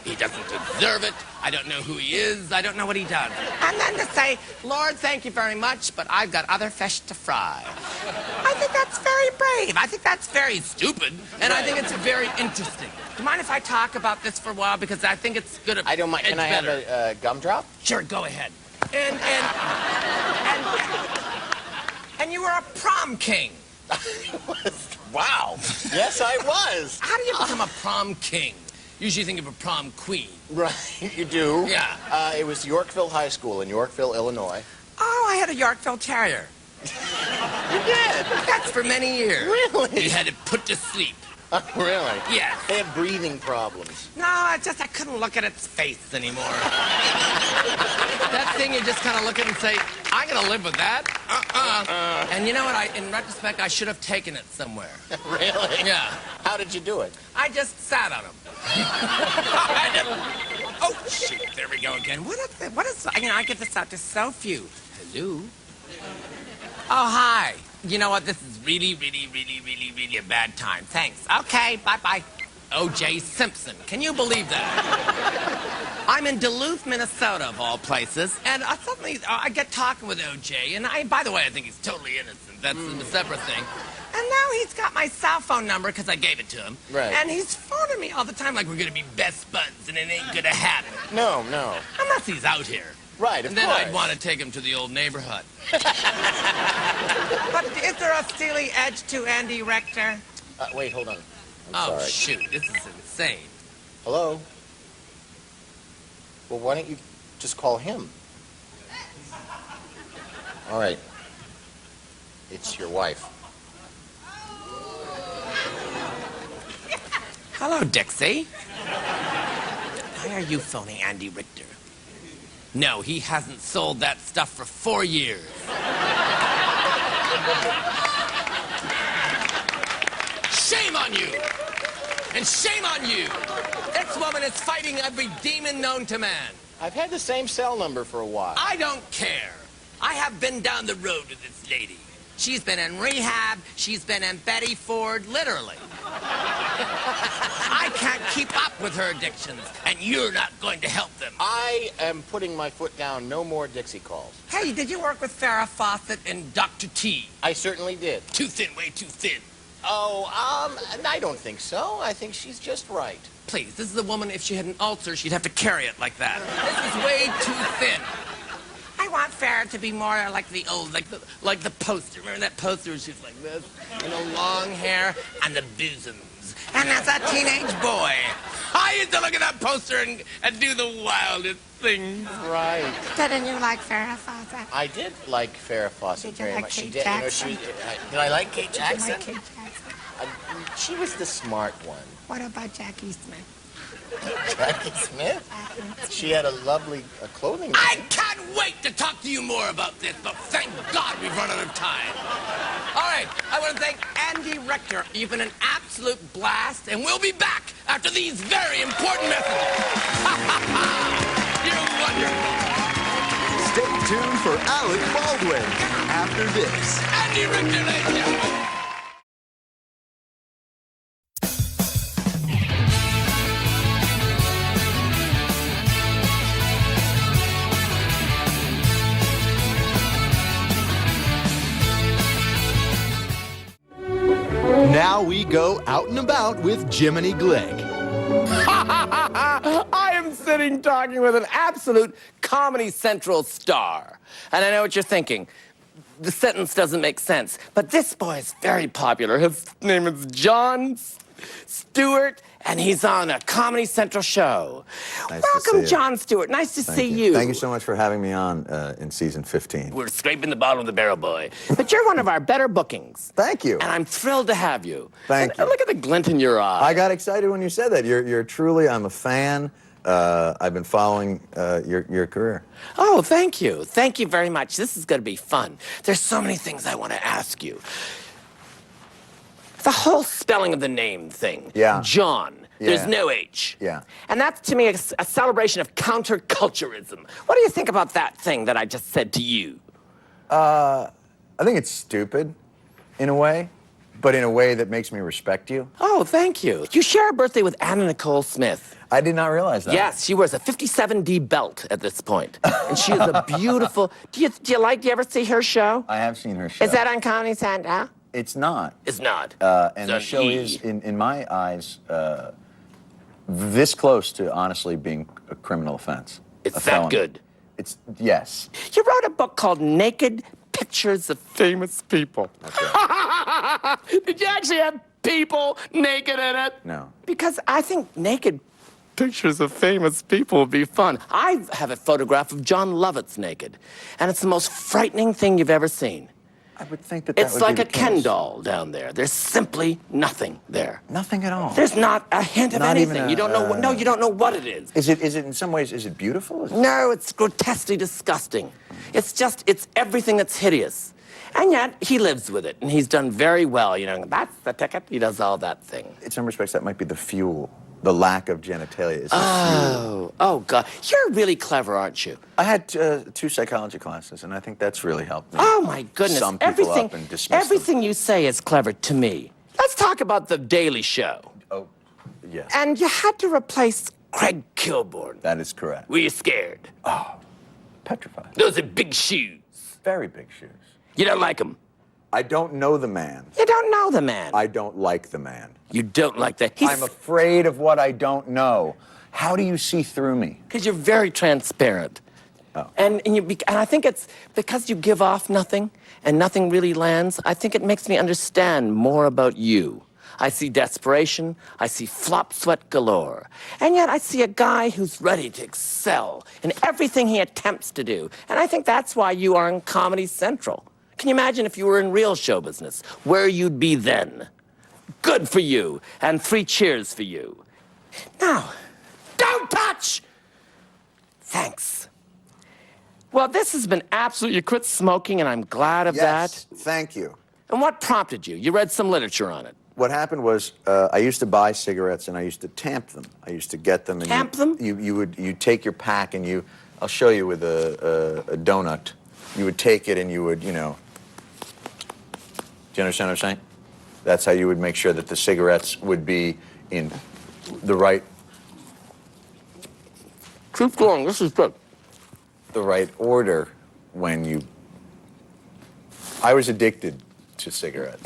He doesn't deserve it. I don't know who he is. I don't know what he does. And then to say, Lord, thank you very much, but I've got other fish to fry. I think that's very brave. I think that's very stupid. And I think it's very interesting. Do you mind if I talk about this for a while? Because I think it's good. I don't mind. Can I have a gumdrop? Sure, go ahead. And you were a prom king. Wow. Yes, I was. How do you become a prom king? Usually think of a prom queen. Right, you do. Yeah. It was Yorkville High School in Yorkville, Illinois. Oh, I had a Yorkville Terrier. You did? That's for many years. Really? We had it put to sleep. Really? Yes. They had breathing problems. No, I couldn't look at its face anymore. That thing you just kind of look at and say, I'm going to live with that. And you know what? In retrospect, I should have taken it somewhere. Really? Yeah. How did you do it? I just sat on him. Oh, shoot. There we go again. What is I get this out to so few. Hello? Oh, hi. You know what? This is really, really, really, really, really a bad time. Thanks. Okay, bye-bye. O.J. Simpson. Can you believe that? I'm in Duluth, Minnesota, of all places, and suddenly I get talking with O.J., and by the way, I think he's totally innocent. That's the separate thing. And now he's got my cell phone number because I gave it to him. Right. And he's phoning me all the time like we're going to be best buds, and it ain't going to happen. No. Unless he's out here. Right, and then I'd want to take him to the old neighborhood. But is there a steely edge to Andy Richter? Wait, hold on. Oh, sorry. shoot. This is insane. Hello? Well, why don't you just call him? All right. It's your wife. Hello, Dixie. Why are you phoning Andy Richter? No, he hasn't sold that stuff for 4 years. Shame on you! And shame on you! This woman is fighting every demon known to man. I've had the same cell number for a while. I don't care. I have been down the road with this lady. She's been in rehab. She's been in Betty Ford, literally. I can't keep up with her addictions, and you're not going to help them. I am putting my foot down. No more Dixie calls. Hey, did you work with Farrah Fawcett and Dr. T? I certainly did. Too thin, way too thin. Oh, I don't think so. I think she's just right. Please, this is a woman, if she had an ulcer, she'd have to carry it like that. This is way too thin. I want Farrah to be more like the old, like the poster. Remember that poster where she was like this? And the long hair and the bosoms. And that's a teenage boy. I used to look at that poster and do the wildest things. Right. Didn't you like Farrah Fawcett? I did like Farrah Fawcett Did you very like much. Kate She did. Jackson? Did I like Kate Jackson? Did you like Kate Jackson? She was the smart one. What about Jackie Smith? Jackie Smith? She had a lovely clothing line. I can't wait to talk to you more about this, but thank God we've run out of time. All right, I want to thank Andy Richter. You've been an absolute blast, and we'll be back after these very important messages. You're wonderful. Stay tuned for Alec Baldwin after this. Andy Richter, ladies and gentlemen. Now we go out and about with Jiminy Glick. I am sitting talking with an absolute Comedy Central star. And I know what you're thinking. The sentence doesn't make sense. But this boy is very popular. His name is Jon Stewart, and he's on a Comedy Central show. Nice to Welcome, see you. Jon Stewart. Nice to see you. Thank you so much for having me on in season 15. We're scraping the bottom of the barrel, boy. But you're one of our better bookings. Thank you. And I'm thrilled to have you. Thank you. Look at the glint in your eye. I got excited when you said that. You're truly, I'm a fan. I've been following your career. Oh, thank you. Thank you very much. This is going to be fun. There's so many things I want to ask you. The whole spelling of the name thing. Yeah. John. There's Yeah. no H. Yeah. And that's, to me, a celebration of counterculturism. What do you think about that thing that I just said to you? I think it's stupid, in a way, but in a way that makes me respect you. Oh, thank you. You share a birthday with Anna Nicole Smith. I did not realize that. Yes, she wears a 57D belt at this point. And she is a beautiful... Do you ever see her show? I have seen her show. Is that on Comedy Central? It's not. It's not. And the It's show on E! is, in my eyes, this close to honestly being a criminal offense. It's a that felony. good. It's, yes. You wrote a book called Naked Pictures of Famous People. That's right. Did you actually have people naked in it? No. Because I think naked pictures of famous people would be fun. I have a photograph of John Lovitz naked, and it's the most frightening thing you've ever seen. I would think that It's would like be a the Ken case. doll down there. There's simply nothing there. Nothing at all. There's not a hint of Not even anything. a- You don't know what. No, you don't know what it is. Is it in some ways, is it beautiful? Is it- No, it's grotesquely disgusting. It's everything that's hideous. And yet, he lives with it, and he's done very well. You know, that's the ticket. He does all that thing. In some respects, that might be the fuel. The lack of genitalia is the fuel. Oh, God. You're really clever, aren't you? I had 2 psychology classes, and I think that's really helped me. Oh, my goodness. Sum people up and dismiss them. everything you say is clever to me. Let's talk about The Daily Show. Oh, Yes. And you had to replace Craig Kilborn. That is correct. Were you scared? Petrified. Those are big shoes. Very big shoes. You don't like him? I don't know the man. You don't know the man. I don't like the man. You don't like that. I'm afraid of what I don't know. How do you see through me? Because you're very transparent. Oh. And I think it's because you give off nothing and nothing really lands. I think it makes me understand more about you. I see desperation. I see flop sweat galore. And yet I see a guy who's ready to excel in everything he attempts to do. And I think that's why you are in Comedy Central. Can you imagine if you were in real show business, where you'd be then? Good for you, and 3 cheers for you. Now, don't touch! Thanks. Well, this has been absolute. You quit smoking, and I'm glad of that. Thank you. And what prompted you? You read some literature on it. What happened was, I used to buy cigarettes and I used to tamp them. I used to get them. And Tamp them? You take your pack and I'll show you with a donut. You would take it and you would, do you understand what I'm saying? That's how you would make sure that the cigarettes would be in the right... Keep going, this is good. The right order when you... I was addicted to cigarettes.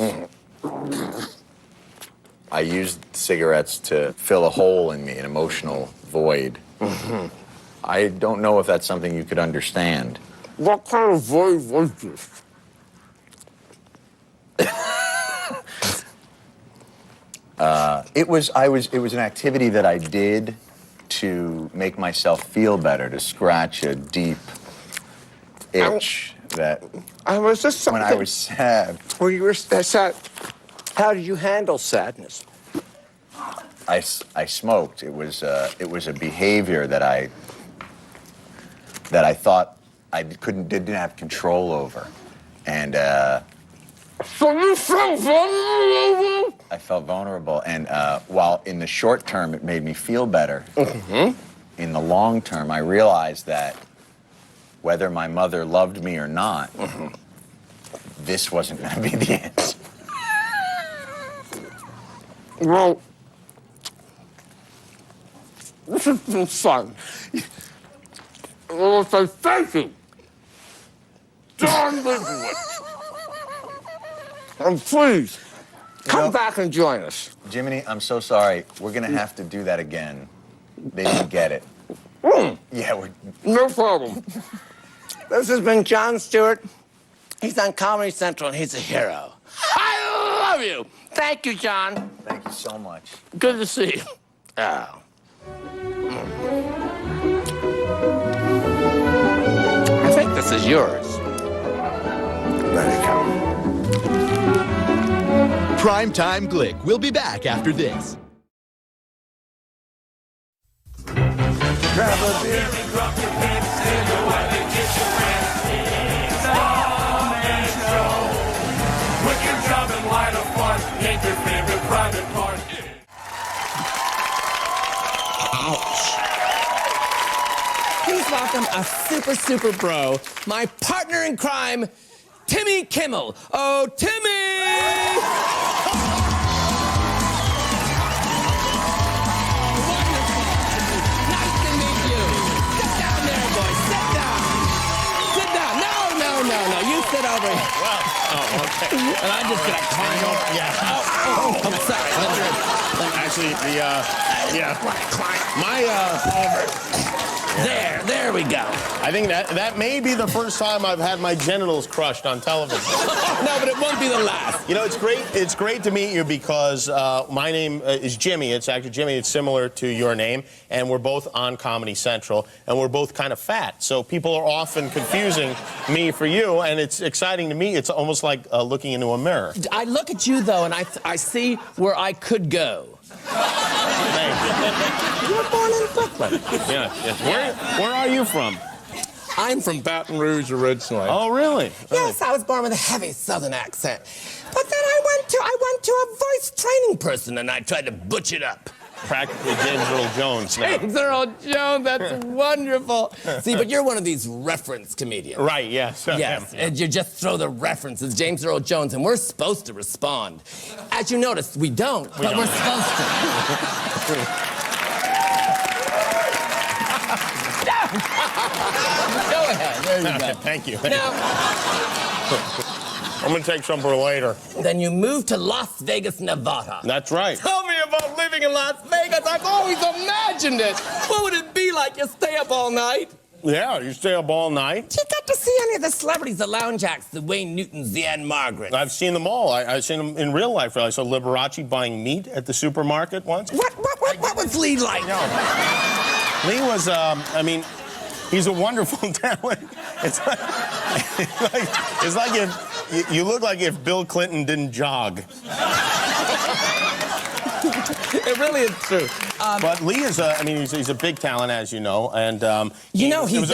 I used cigarettes to fill a hole in me, an emotional void. I don't know if that's something you could understand. What kind of void was this? It was an activity that I did to make myself feel better, to scratch a deep itch that Was this something... when I was sad. When you were sad, how did you handle sadness? I smoked. It was a behavior that I thought I didn't have control over, and So you felt vulnerable? I felt vulnerable. And while in the short term it made me feel better, in the long term I realized that whether my mother loved me or not, this wasn't going to be the answer. Well, this has been fun. I want to say thank you, Jon Stewart. And please, come back and join us. Jiminy, I'm so sorry. We're going to have to do that again. They didn't get it. Yeah, No problem. This has been Jon Stewart. He's on Comedy Central, and he's a hero. I love you. Thank you, Jon. Thank you so much. Good to see you. Oh. I think this is yours. There you go. Primetime Glick. We'll be back after this. Grab a beer and drop your pants in the while you kiss your ass. With your job and line of fun, ain't your favorite private part. Ouch. Please welcome a super bro, my partner in crime, Timmy Kimmel. Oh, Timmy! No, you sit over here. Well, oh, okay. And I'm just gonna climb over. Yeah. I'm sorry. Actually, There we go. I think that may be the first time I've had my genitals crushed on television. No, but it won't be the last. You know, it's great. It's great to meet you because my name is Jimmy. It's actually Jimmy. It's similar to your name, and we're both on Comedy Central, and we're both kind of fat. So people are often confusing me for you, and it's exciting to me. It's almost like looking into a mirror. I look at you though, and I see where I could go. You were born in Brooklyn. Yeah. Where are you from? I'm from Baton Rouge originally. Oh, really? Yes, I was born with a heavy Southern accent. But then I went to a voice training person, and I tried to butch it up. practically James Earl Jones now. James Earl Jones, that's wonderful. See, but you're one of these reference comedians. Right, yes. Yes, and you just throw the references, James Earl Jones, and we're supposed to respond. As you notice, we don't, but we're supposed to. Go ahead, there you go. Thank you. Now, I'm going to take some for later. then you moved to Las Vegas, Nevada. That's right. Tell me about living in Las Vegas. I've always imagined it. What would it be like? You stay up all night? Yeah, you stay up all night. Do you get to see any of the celebrities, the lounge acts, the Wayne Newtons, the Anne Margaret? I've seen them all. I've seen them in real life. I saw Liberace buying meat at the supermarket once. What was Lee like? No. Lee was, I mean, he's a wonderful talent. It's like if you look like if Bill Clinton didn't jog. It really is true. But Lee is he's a big talent, as you know, and you don't hear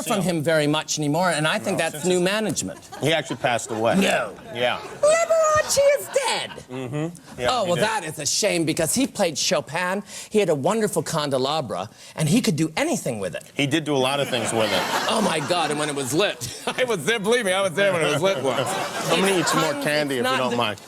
from him very much anymore, and I think that's new management. He actually passed away. No. Yeah. Liberace is dead. Mm-hmm. Yeah, oh, well, that is a shame because he played Chopin. He had a wonderful candelabra, and he could do anything with it. He did do a lot of things with it. Oh, my God, and when it was lit. I was there, believe me, I was there when it was lit once. I'm going to eat some more candy if you don't mind.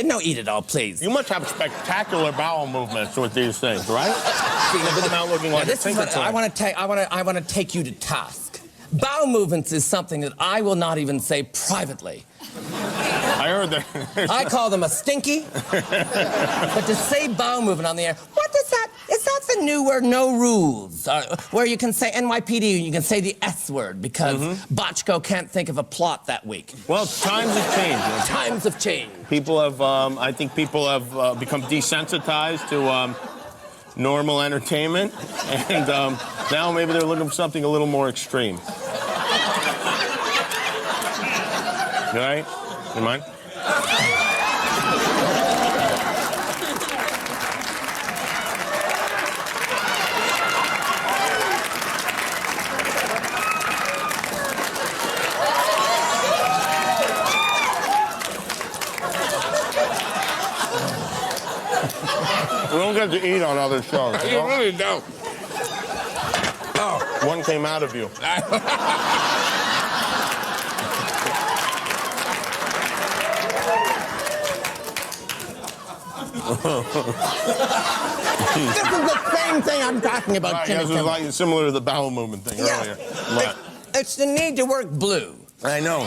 No, eat it all, please. You must have spectacular bowel movements with these things, right? Come out looking like this is what I want to take you to task. Bowel movements is something that I will not even say privately. I heard that. I call them a stinky. But to say bowel movement on the air, what is that? Is that the new word, no rules? Where you can say NYPD and you can say the S word because Bochco can't think of a plot that week. Well, times have changed. Times have changed. People have, I think people have become desensitized to normal entertainment. And now maybe they're looking for something a little more extreme. You all right? You mind? We don't get to eat on other shows. You really don't. Oh, one came out of you. This is the same thing I'm talking about, Right, yes, it's like similar to the bowel movement thing earlier. It's the need to work blue. I know.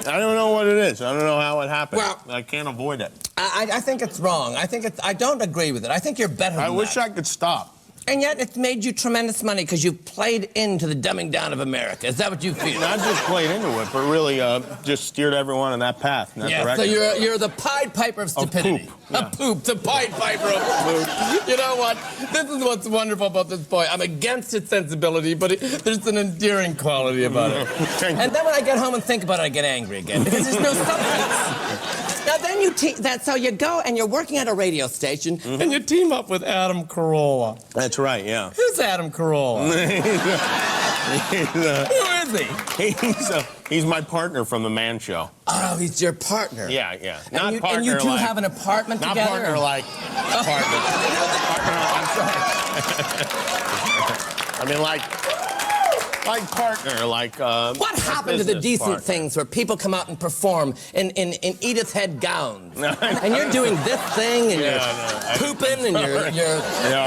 I don't know what it is. I don't know how it happened. Well, I can't avoid it. I think it's wrong. I don't agree with it. I think you're better than I wish I could stop. And yet it's made you tremendous money because you've played into the dumbing down of America. Is that what you feel? Not just played into it, but really just steered everyone in that path. Yeah, so you're the Pied Piper of stupidity. Of poop. Poop, the Pied Piper of poop. You know what? This is what's wonderful about this boy. I'm against its sensibility, but there's an endearing quality about it. And then when I get home and think about it, I get angry again because there's no substance. Now then so you go and you're working at a radio station and you team up with Adam Carolla. That's right, yeah. Who's Adam Carolla? Who is he? He's my partner from the Man Show. Oh, he's your partner. Yeah, yeah. And you two have an apartment not together? Not partner like partner. I'm sorry. I mean, like partner, like what happened to the decent things where people come out and perform in Edith head gowns? And you're doing this thing and you're pooping and you're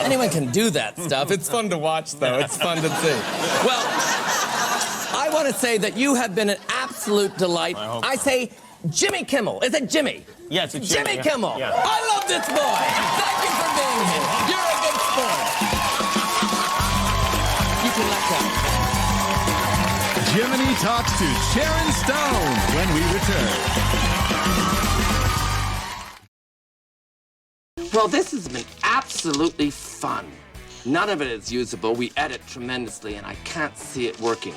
anyone can do that stuff. It's fun to watch though. It's fun to see. Well, I want to say that you have been an absolute delight. I say Jimmy Kimmel. Is it Jimmy? Yes, it's Jimmy Kimmel. Yeah. I love this boy. Thank you for being here. You're a good sport. You can let go. Jiminy talks to Sharon Stone when we return. Well, this has been absolutely fun. None of it is usable. We edit tremendously, and I can't see it working.